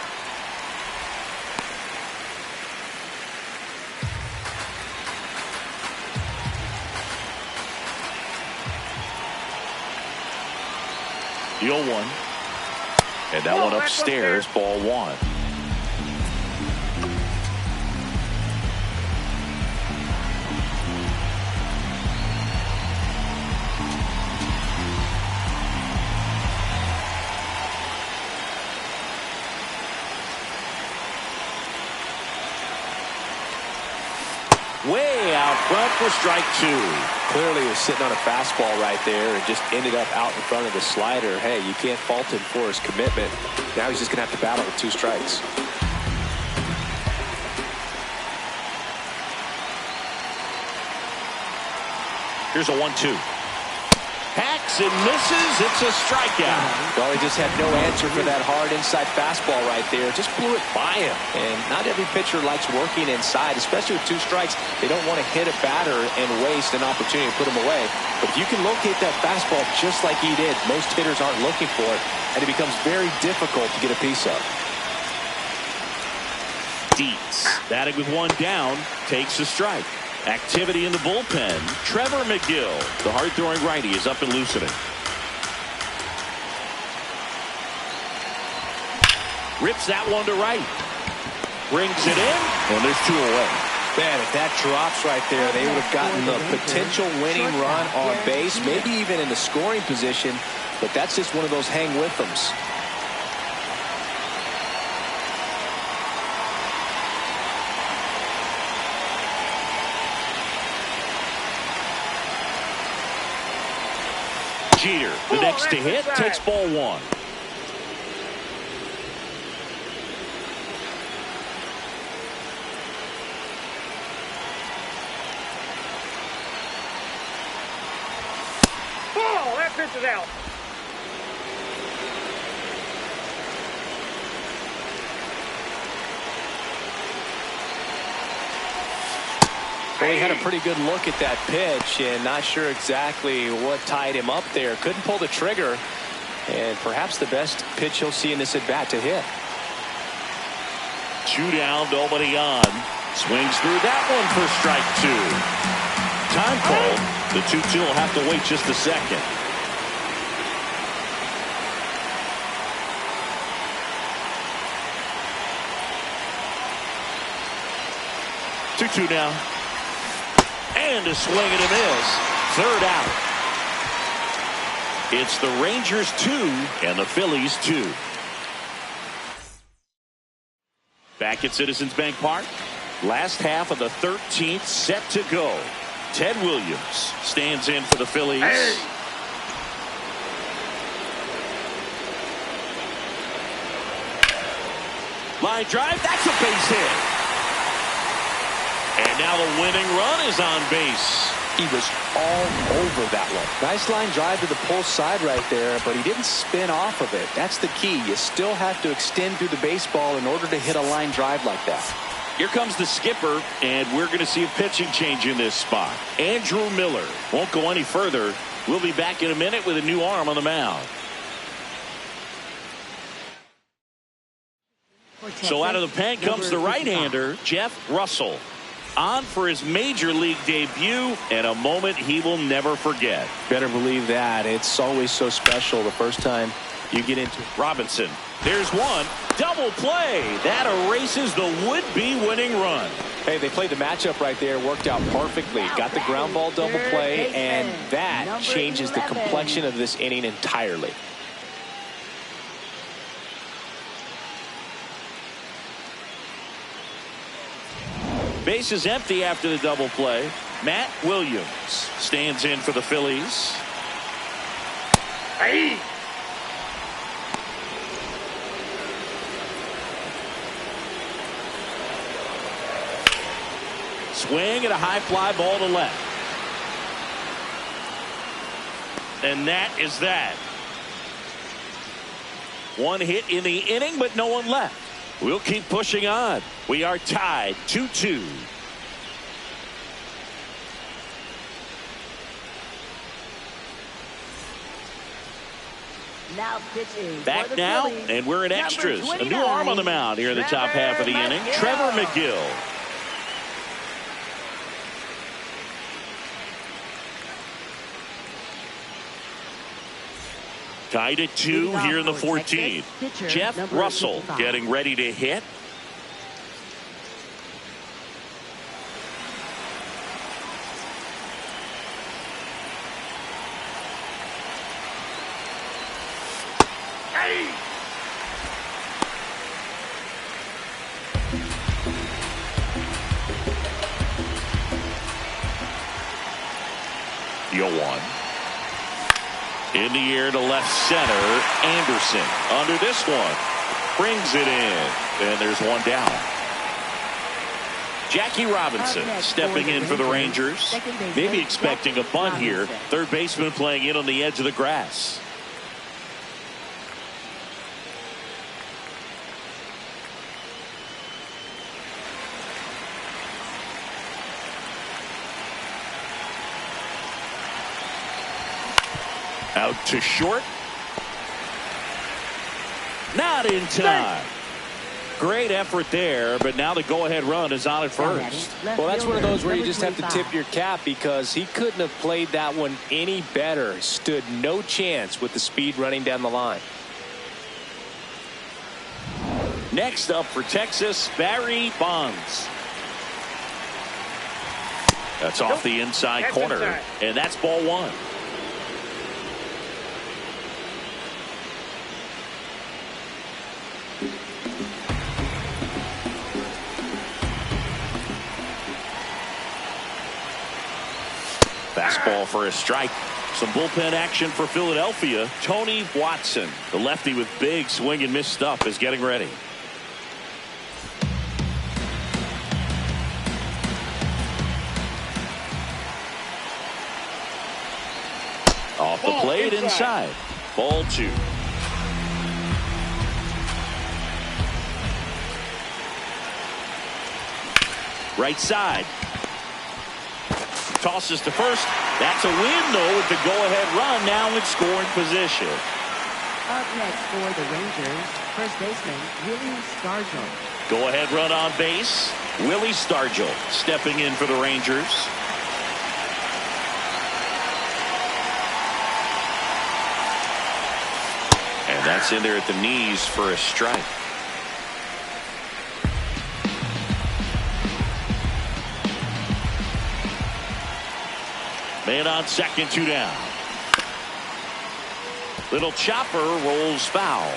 The 0-1. And that one upstairs, ball one. Way out front for strike two. Clearly he was sitting on a fastball right there and just ended up out in front of the slider. Hey, you can't fault him for his commitment. Now he's just going to have to battle with two strikes. Here's a 1-2. Hacks and misses. It's a strikeout. Well, he just had no answer for that hard inside fastball right there. Just blew it by him. And not every pitcher likes working inside, especially with two strikes. They don't want to hit a batter and waste an opportunity to put him away. But if you can locate that fastball just like he did, most hitters aren't looking for it, and it becomes very difficult to get a piece of. Dietz, batting with one down, takes a strike. Activity in the bullpen. Trevor McGill, the hard-throwing righty, is up and loosening. Rips that one to right. Brings it in, and there's 2 away. Man, if that drops right there, they would have gotten the potential winning run on base, maybe even in the scoring position, but that's just one of those hang-with-ems. Jeter, the next to hit, takes ball 1. That pitch is out. Well, he had a pretty good look at that pitch and not sure exactly what tied him up there. Couldn't pull the trigger, and perhaps the best pitch he'll see in this at-bat to hit. 2 down, nobody on. Swings through that one for strike 2. Time called. The 2-2 will have to wait just a second. Two now. And a swing and a miss. 3rd out. It's the Rangers 2 and the Phillies 2. Back at Citizens Bank Park. Last half of the 13th set to go. Ted Williams stands in for the Phillies. Line drive. That's a base hit. And now the winning run is on base. He was all over that one. Nice line drive to the pull side right there, but he didn't spin off of it. That's the key. You still have to extend through the baseball in order to hit a line drive like that. Here comes the skipper, and we're going to see a pitching change in this spot. Andrew Miller won't go any further. We'll be back in a minute with a new arm on the mound. So out of the pen comes the right-hander, Jeff Russell. On for his major league debut, and a moment he will never forget. Better believe that. It's always so special the first time you get into Robinson. There's one. Double play. That erases the would-be winning run. Hey, they played the matchup right there. Worked out perfectly. Got the ground ball double play, and that changes the complexion of this inning entirely. Base is empty after the double play. Matt Williams stands in for the Phillies. Hey. Swing and a high fly ball to left. And that is that. One hit in the inning, but no one left. We'll keep pushing on. We are tied 2-2. Now pitching. Back now, and we're in extras. A new arm on the mound here in the top half of the inning. Trevor McGill. Tied at 2 here in the 14th. Jeff Russell getting ready to hit. The 0-1. In the air to left center. Anderson under this one. Brings it in. And there's one down. Jackie Robinson stepping in for the Rangers. Maybe expecting a bunt here. Third baseman playing in on the edge of the grass. Out to short. Not in time. Great effort there, but now the go-ahead run is on at first. Well, that's one of those where you just have to tip your cap because he couldn't have played that one any better. Stood no chance with the speed running down the line. Next up for Texas, Barry Bonds. That's off the inside corner, and that's ball one. Fastball for a strike. Some bullpen action for Philadelphia. Tony Watson, the lefty with big swing and miss stuff, is getting ready. Off the plate inside. Ball two. Right side. Tosses to first. That's a win, though, with the go-ahead run now in scoring position. Up next for the Rangers, first baseman Willie Stargell. Go-ahead run on base. Willie Stargell stepping in for the Rangers. And that's in there at the knees for a strike. Man on second, 2 down. Little chopper rolls foul.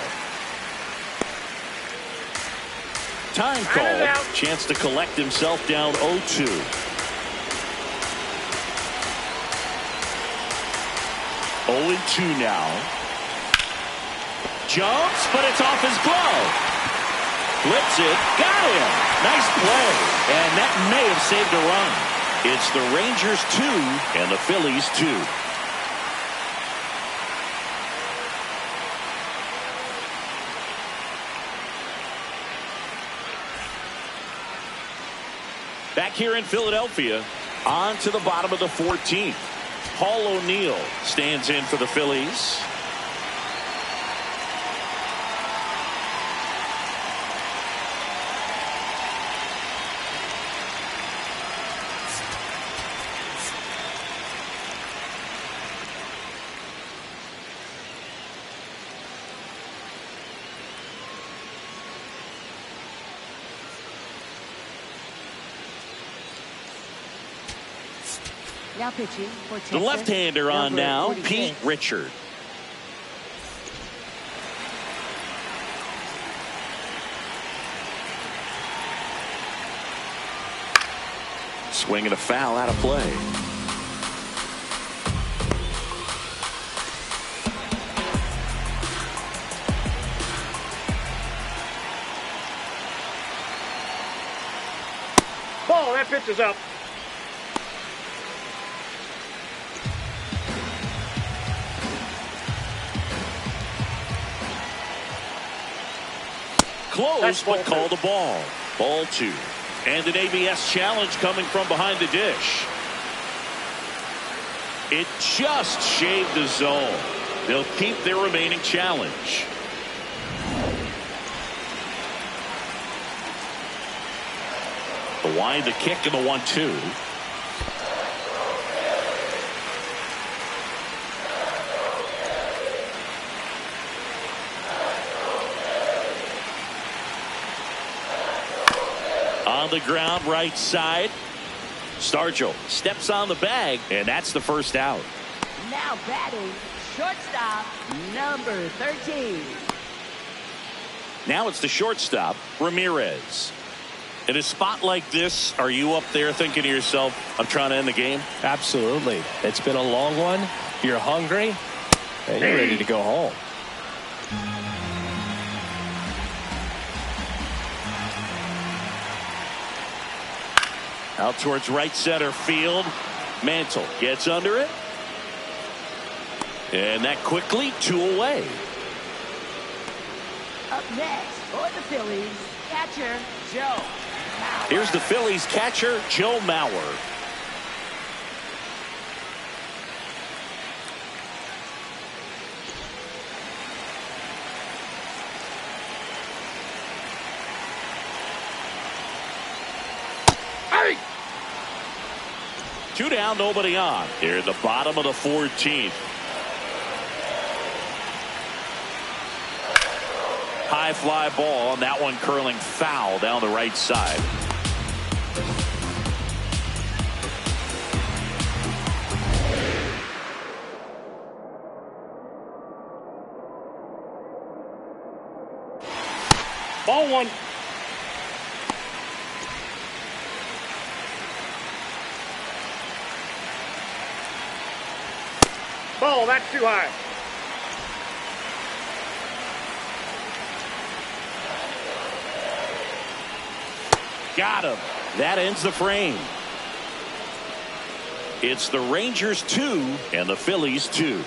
Time call. Chance to collect himself down 0-2. 0-2 now. Jumps, but it's off his glove. Flips it. Got him. Nice play. And that may have saved a run. It's the Rangers 2 and the Phillies 2. Back here in Philadelphia, on to the bottom of the 14th. Paul O'Neill stands in for the Phillies. Now pitching for Texas, The left-hander on number now, 46. Pete Richard. Swing and a foul out of play. Ball, that pitch is up. Close, but called a ball. Ball two. And an ABS challenge coming from behind the dish. It just shaved the zone. They'll keep their remaining challenge. The wind, the kick, and the 1-2. On the ground, right side. Stargell steps on the bag, and that's the first out. Now batting, shortstop, number 13. Now it's the shortstop, Ramirez. In a spot like this, are you up there thinking to yourself, I'm trying to end the game? Absolutely. It's been a long one. You're hungry, and you're ready to go home. Out towards right center field. Mantle gets under it. And that quickly, 2 away. Up next for the Phillies, catcher Joe Mauer. Here's the Phillies catcher, Joe Mauer. Two down, nobody on. Here at the bottom of the 14th. High fly ball, and that one curling foul down the right side. Ball one. Ball, that's too high. Got him. That ends the frame. It's the Rangers 2 and the Phillies 2.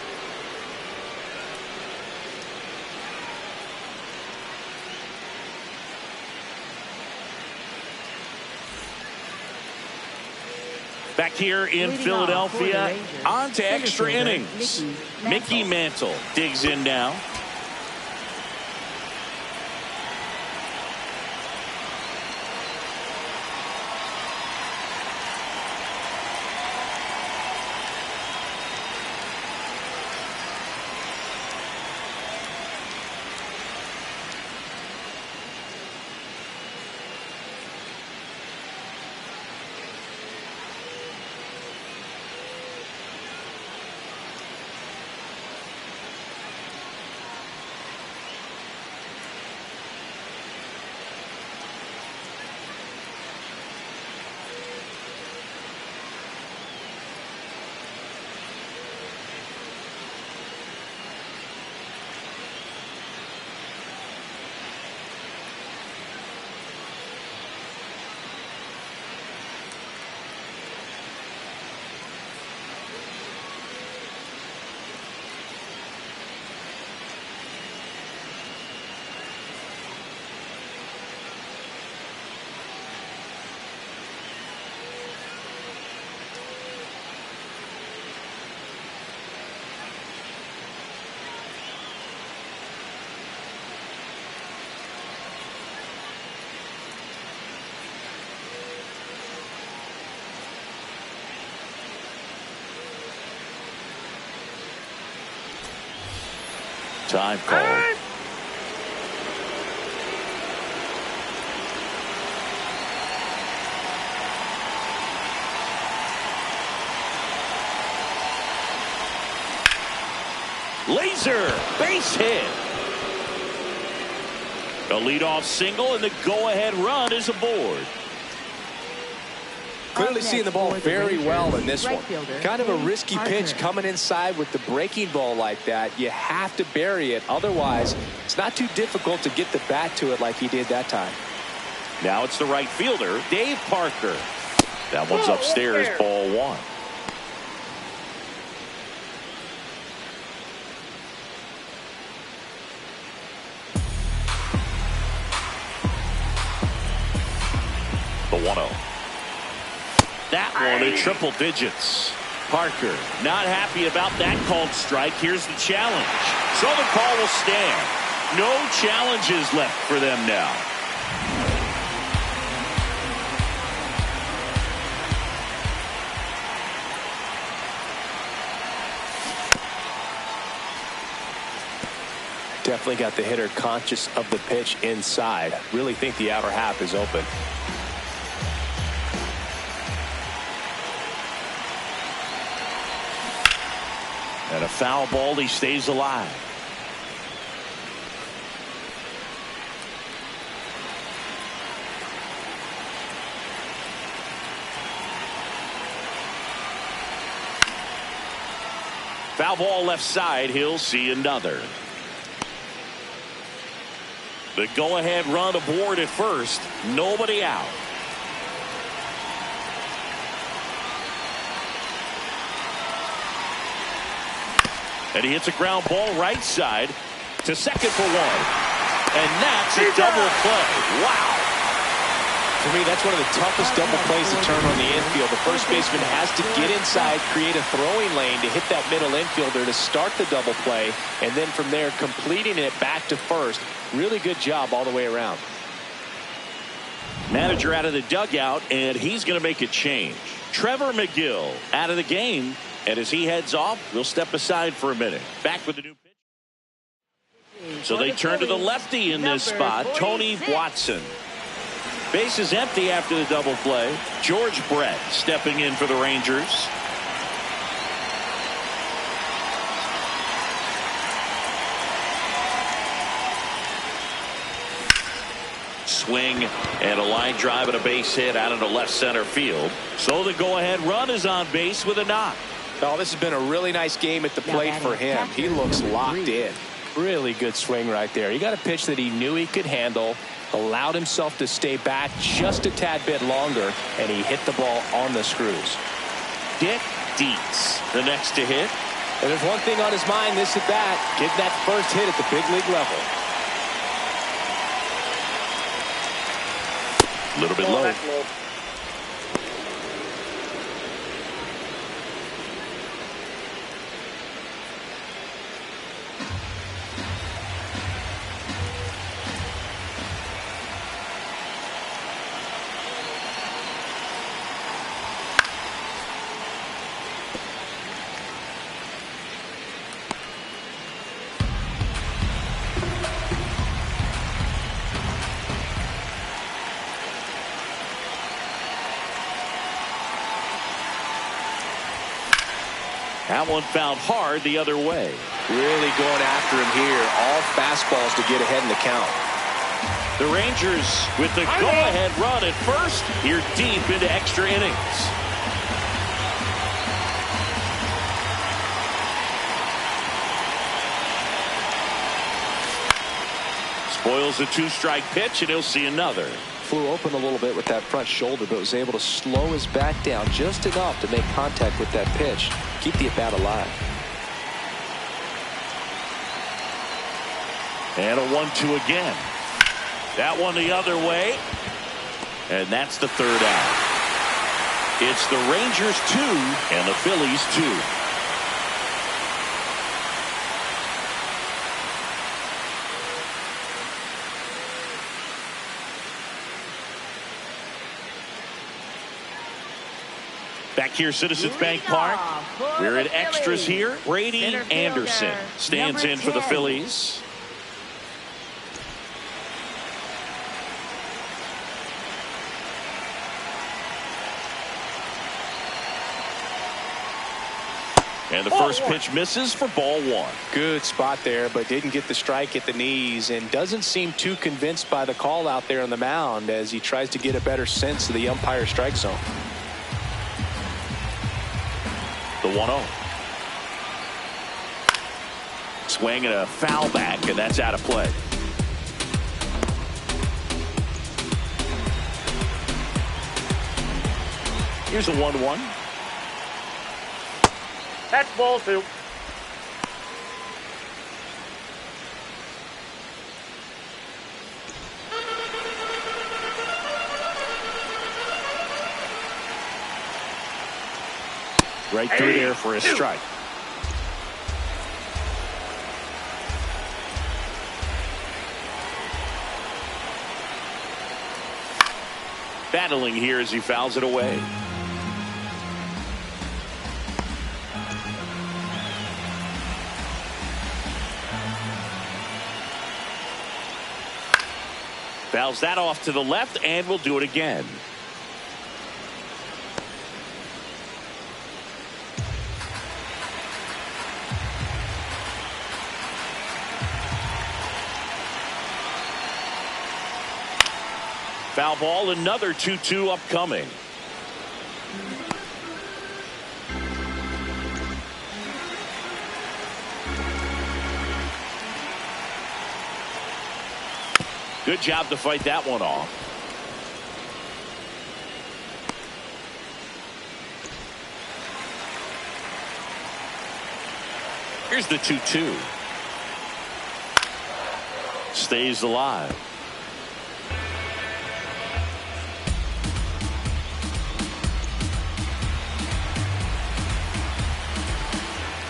Back here in Leading Philadelphia, Rangers, on to extra fielder, innings. Mickey Mickey Mantle digs in now. Time called. Laser base hit. A leadoff single, and the go-ahead run is aboard. Clearly seeing the ball very well in this one. Right-fielder, Kind of a Dave risky pitch Parker. coming inside with the breaking ball like that. You have to bury it. Otherwise, it's not too difficult to get the bat to it like he did that time. Now it's the right fielder, Dave Parker. That one's upstairs, ball one. The 1-0. That one in triple digits. Parker not happy about that called strike. Here's the challenge. So the call will stand. No challenges left for them now. Definitely got the hitter conscious of the pitch inside. Really think the outer half is open. And a foul ball, he stays alive. Foul ball left side, he'll see another. The go-ahead run aboard at first, nobody out. And he hits a ground ball right side to second for one. And that's a double play. Wow. For me, that's one of the toughest double plays to turn on the infield. The first baseman has to get inside, create a throwing lane to hit that middle infielder to start the double play, and then from there completing it back to first. Really good job all the way around. Manager out of the dugout, and he's going to make a change. Trevor McGill out of the game. And as he heads off, we'll step aside for a minute. Back with the new pitch. So they turn to the lefty in this spot, Tony Watson. Base is empty after the double play. George Brett stepping in for the Rangers. Swing and a line drive and a base hit out into left center field. So the go-ahead run is on base with a knock. Oh, this has been a really nice game at the plate for him. He looks locked in. Really good swing right there. He got a pitch that he knew he could handle, allowed himself to stay back just a tad bit longer, and he hit the ball on the screws. Dick Dietz, the next to hit. And there's one thing on his mind this at bat, getting that first hit at the big league level. A little bit low. That one fouled hard the other way. Really going after him here. All fastballs to get ahead in the count. The Rangers with the go-ahead run at first. Here deep into extra innings. Spoils a two-strike pitch, and he'll see another. Flew open a little bit with that front shoulder, but was able to slow his back down just enough to make contact with that pitch. Keep the at-bat alive. And a 1-2 again. That one the other way. And that's the third out. It's the Rangers 2 and the Phillies 2. Back here, Citizens Bank Park. We're at extras here. Brady Anderson stands in for the Phillies. And the first pitch misses for ball one. Good spot there, but didn't get the strike at the knees and doesn't seem too convinced by the call out there on the mound as he tries to get a better sense of the umpire strike zone. The 1-0. Swing and a foul back, and that's out of play. Here's a 1-1. That's ball two. Right through there for a strike. Battling here as he fouls it away. Fouls that off to the left, and we'll do it again. Foul ball, another 2-2 upcoming. Good job to fight that one off. Here's the 2-2. Stays alive.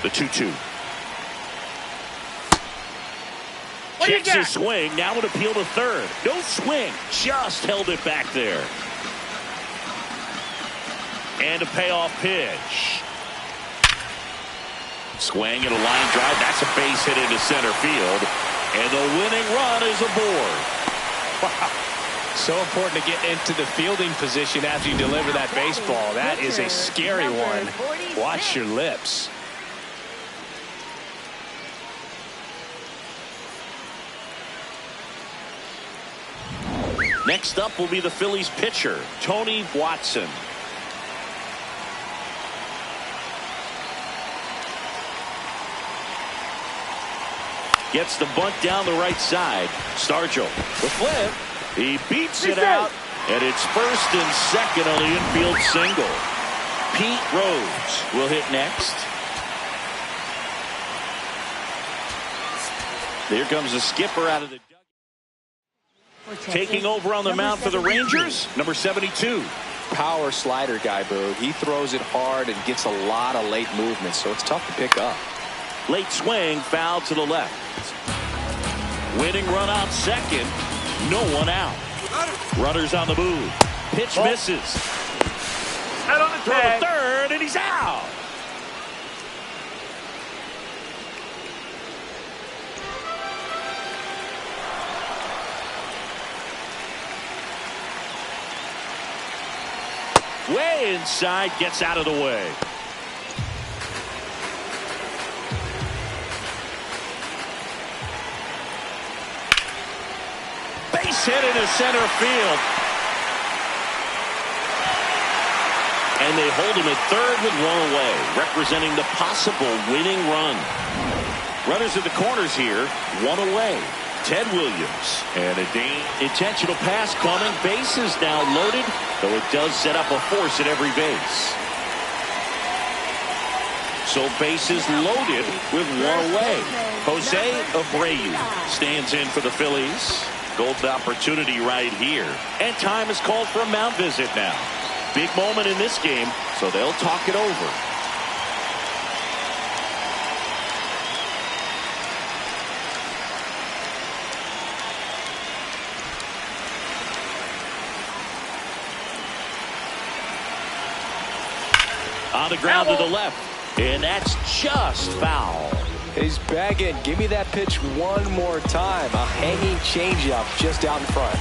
The 2-2. Checks his swing. Now would appeal to third. No swing. Just held it back there. And a payoff pitch. Swing and a line drive. That's a base hit into center field. And the winning run is aboard. Wow. So important to get into the fielding position after you deliver that baseball. That is a scary one. Watch your lips. Next up will be the Phillies pitcher, Tony Watson. Gets the bunt down the right side. Stargell, the flip. He beats it out, and it's first and second on the infield single. Pete Rose will hit next. Here comes the skipper out of the dugout. Taking over on the mound for the Rangers, number 72. Power slider guy, Boo. He throws it hard and gets a lot of late movement, so it's tough to pick up. Late swing, foul to the left. Winning run out second. No one out. Runners on the move. Pitch misses. Out on the Throw tag. the third, and he's out. Way inside, gets out of the way. Base hit into center field. And they hold him at third with one away, representing the possible winning run. Runners at the corners here, one away. Ted Williams, and a intentional pass coming. Bases now loaded, though it does set up a force at every base. So bases loaded with one away. Jose Abreu stands in for the Phillies. Golden opportunity right here. And time is called for a mound visit now. Big moment in this game, so they'll talk it over. On the ground to the left, and that's just foul. He's begging. Give me that pitch one more time. A hanging changeup just out in front.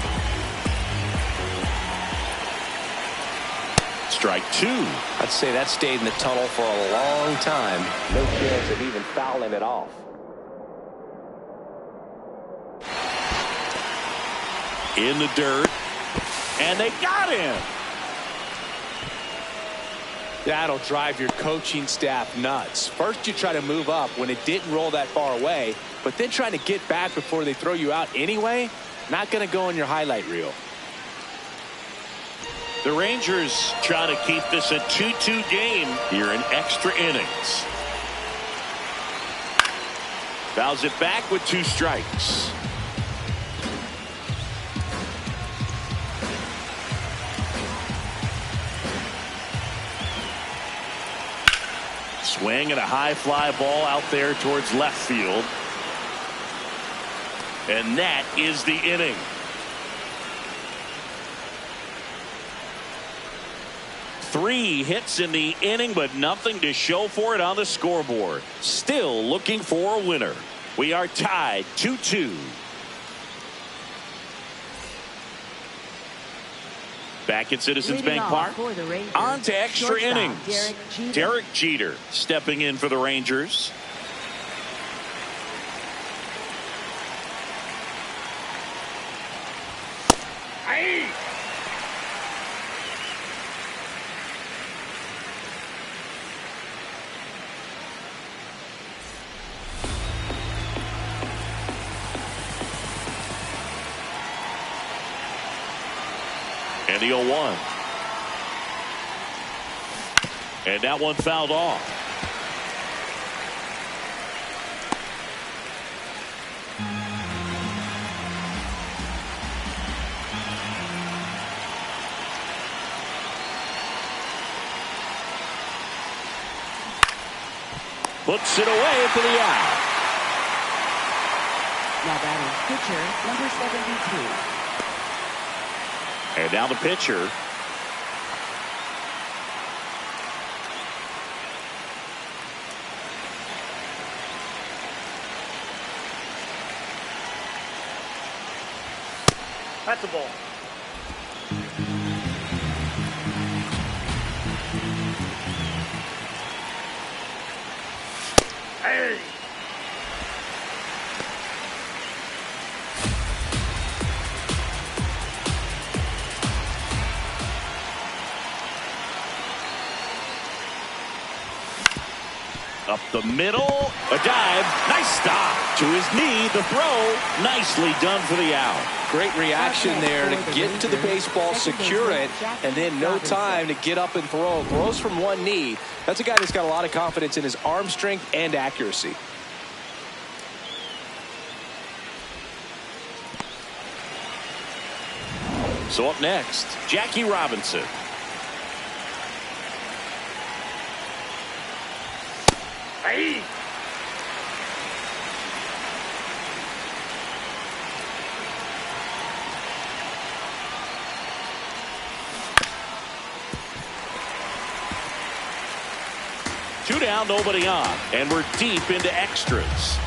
Strike two. I'd say that stayed in the tunnel for a long time. No chance of even fouling it off. In the dirt, and they got him. That'll drive your coaching staff nuts. First, you try to move up when it didn't roll that far away, but then trying to get back before they throw you out anyway, not going to go in your highlight reel. The Rangers try to keep this a 2-2 game here in extra innings. Fouls it back with two strikes. Swing and a high fly ball out there towards left field. And that is the inning. Three hits in the inning, but nothing to show for it on the scoreboard. Still looking for a winner. We are tied 2-2. Back at Citizens Bank Park. On to extra innings. Derek Jeter stepping in for the Rangers. Aye. And the 0-1. And that one fouled off. Puts it away for the out. Now batting pitcher, number 72. And now the pitcher. That's a ball. Hey! Up the middle, a dive, nice stop. To his knee, the throw, nicely done for the out. Great reaction there to get to the baseball, secure it, and then no time to get up and throw. Throws from one knee. That's a guy that's got a lot of confidence in his arm strength and accuracy. So up next, Jackie Robinson. Hey! Two down, nobody on, and we're deep into extras.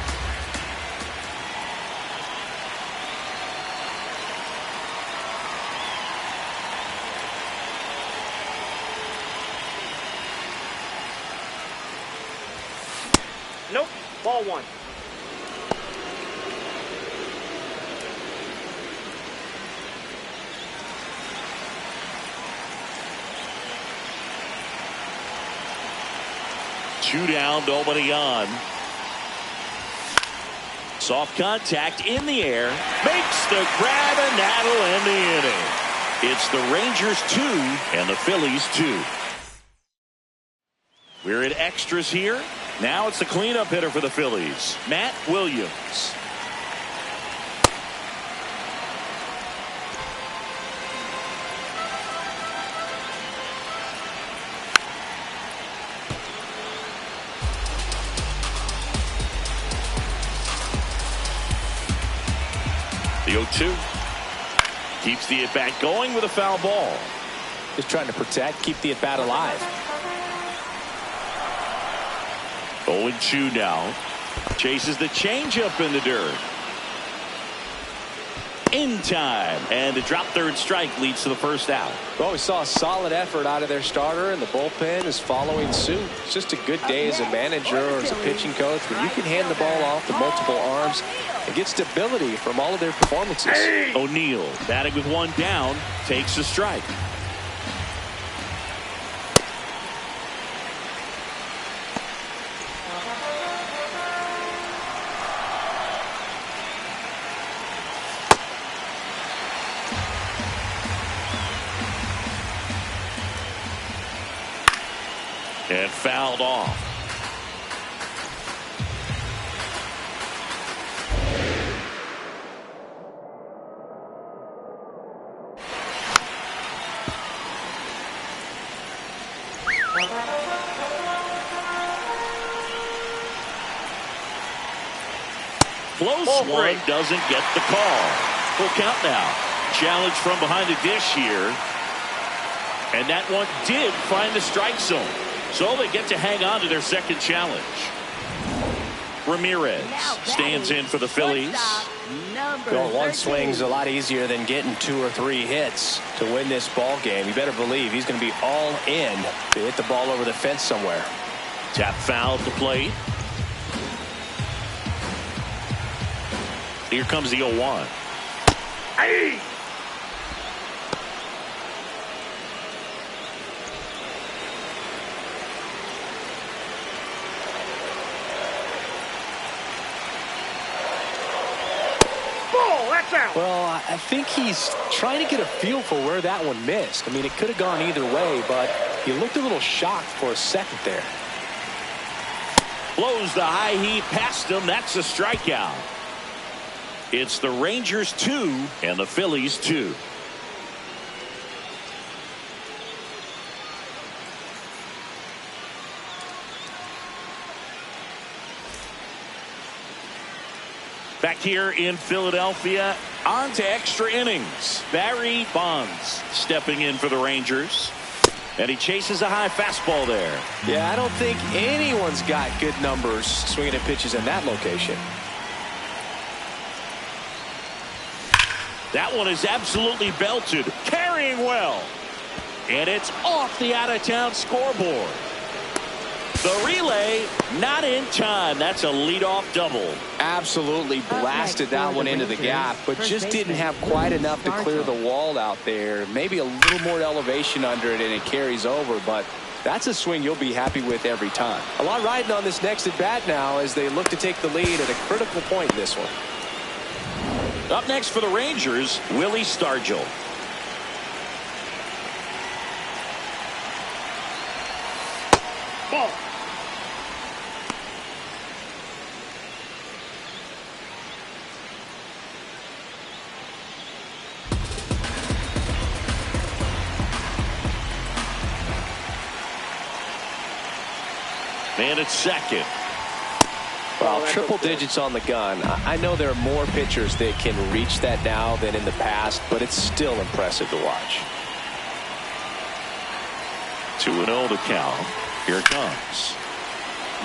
Nope. Ball one. Two down, nobody on. Soft contact in the air. Makes the grab, and that'll end the inning. It's the Rangers 2 and the Phillies 2. We're at extras here. Now it's the cleanup hitter for the Phillies, Matt Williams. The 0-2 keeps the at-bat going with a foul ball. Just trying to protect, keep the at-bat alive. 0-2 now. Chases the changeup in the dirt. In time. And the drop third strike leads to the first out. Well, we saw a solid effort out of their starter, and the bullpen is following suit. It's just a good day as a manager or as a pitching coach when you can hand the ball off to multiple arms and get stability from all of their performances. Hey! O'Neill batting with one down, takes a strike. And fouled off. Close one, doesn't get the call. Full count now. Challenge from behind the dish here. And that one did find the strike zone. So they get to hang on to their second challenge. Ramirez stands in for the Phillies. Going one swing's a lot easier than getting 2 or 3 hits to win this ball game. You better believe he's going to be all in to hit the ball over the fence somewhere. Tap foul to plate. Here comes the 0-1. Hey! Well, I think he's trying to get a feel for where that one missed. I mean, it could have gone either way, but he looked a little shocked for a second there. Blows the high heat past him. That's a strikeout. It's the Rangers 2 and the Phillies 2. Back here in Philadelphia, on to extra innings. Barry Bonds stepping in for the Rangers. And he chases a high fastball there. Yeah, I don't think anyone's got good numbers swinging at pitches in that location. That one is absolutely belted, carrying well. And it's off the out-of-town scoreboard. The relay not in time. That's a leadoff double. Absolutely blasted that one into the gap, but just didn't have quite enough to clear the wall out there. Maybe a little more elevation under it and it carries over, but that's a swing you'll be happy with every time. A lot riding on this next at bat now as they look to take the lead at a critical point in this one. Up next for the Rangers, Willie Stargell. Ball. Man at second. Well, triple digits on the gun. I know there are more pitchers that can reach that now than in the past, but it's still impressive to watch. 2-0 to count. Here it comes.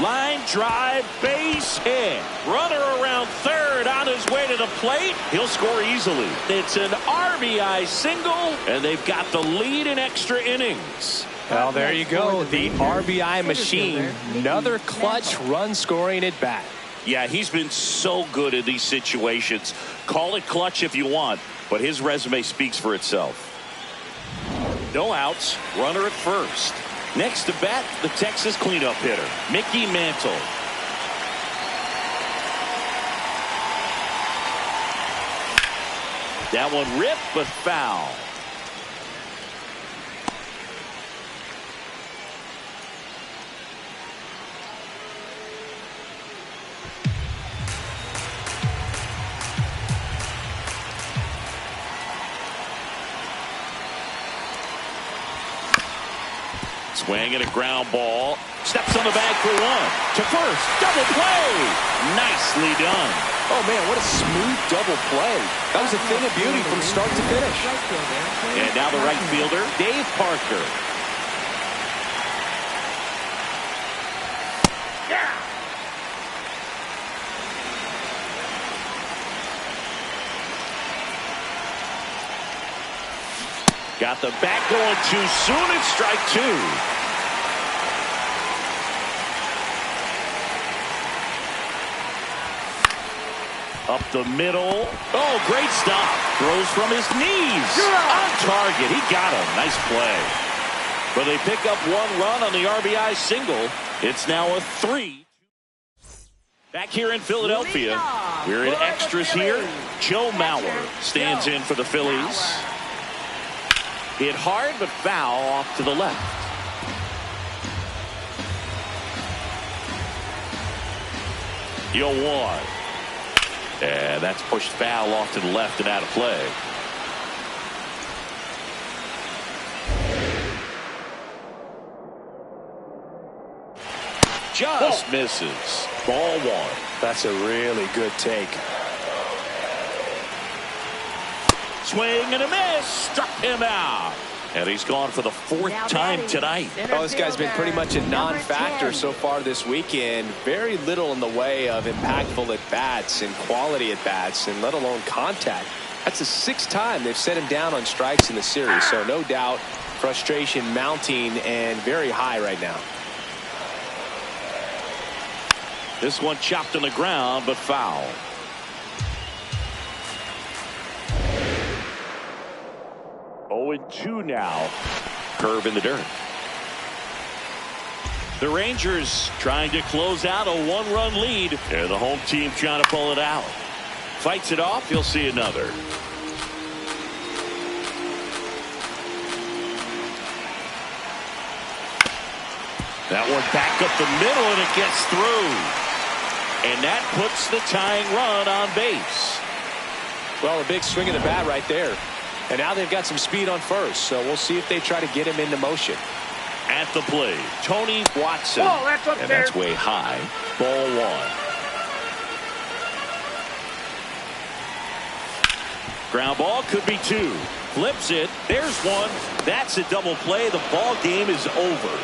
Line drive, base hit. Runner around third on his way to the plate. He'll score easily. It's an RBI single, and they've got the lead in extra innings. Well, there you go. The RBI machine. Another clutch run scoring at bat. Yeah, he's been so good in these situations. Call it clutch if you want, but his resume speaks for itself. No outs. Runner at first. Next to bat, the Texas cleanup hitter, Mickey Mantle. That one ripped, but foul. Swing and a ground ball. Steps on the bag for one. To first. Double play. Nicely done. Oh, man, what a smooth double play. That was a thing of beauty from start to finish. And now the right fielder, Dave Parker. Yeah. Got the bat going too soon. It's strike two. Up the middle. Oh, great stop. Throws from his knees. On target. He got him. Nice play. But they pick up one run on the RBI single. It's now a 3. Back here in Philadelphia. We're in extras here. Joe Mauer stands in for the Phillies. Hit hard, but foul off to the left. Yo, 1. And that's pushed foul off to the left and out of play. Just misses. Ball 1. That's a really good take. Swing and a miss. Struck him out. And he's gone for the 4th time tonight. Oh, this guy's been pretty much a non-factor so far this weekend. Very little in the way of impactful at-bats and quality at-bats, and let alone contact. That's the 6th time they've set him down on strikes in the series. So no doubt frustration mounting and very high right now. This one chopped on the ground, but foul. 0-2 now. Curve in the dirt. The Rangers trying to close out a 1-run lead. They're the home team trying to pull it out. Fights it off. You'll see another. That one back up the middle, and it gets through. And that puts the tying run on base. Well, a big swing of the bat right there. And now they've got some speed on first, so we'll see if they try to get him into motion. At the plate, Tony Watson. Oh, that's up and there. that's way high. Ball 1. Ground ball could be 2. Flips it. There's 1. That's a double play. The ball game is over.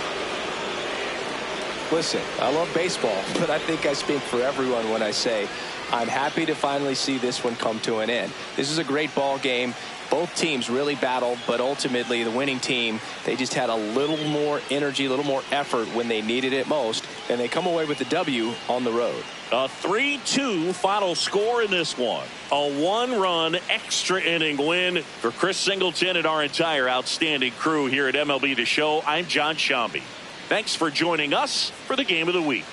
Listen, I love baseball, but I think I speak for everyone when I say I'm happy to finally see this one come to an end. This is a great ball game. Both teams really battled, but ultimately the winning team, they just had a little more energy, a little more effort when they needed it most, and they come away with the W on the road. A 3-2 final score in this one. A one-run extra inning win for Chris Singleton and our entire outstanding crew here at MLB The Show. I'm John Shambi. Thanks for joining us for the Game of the Week.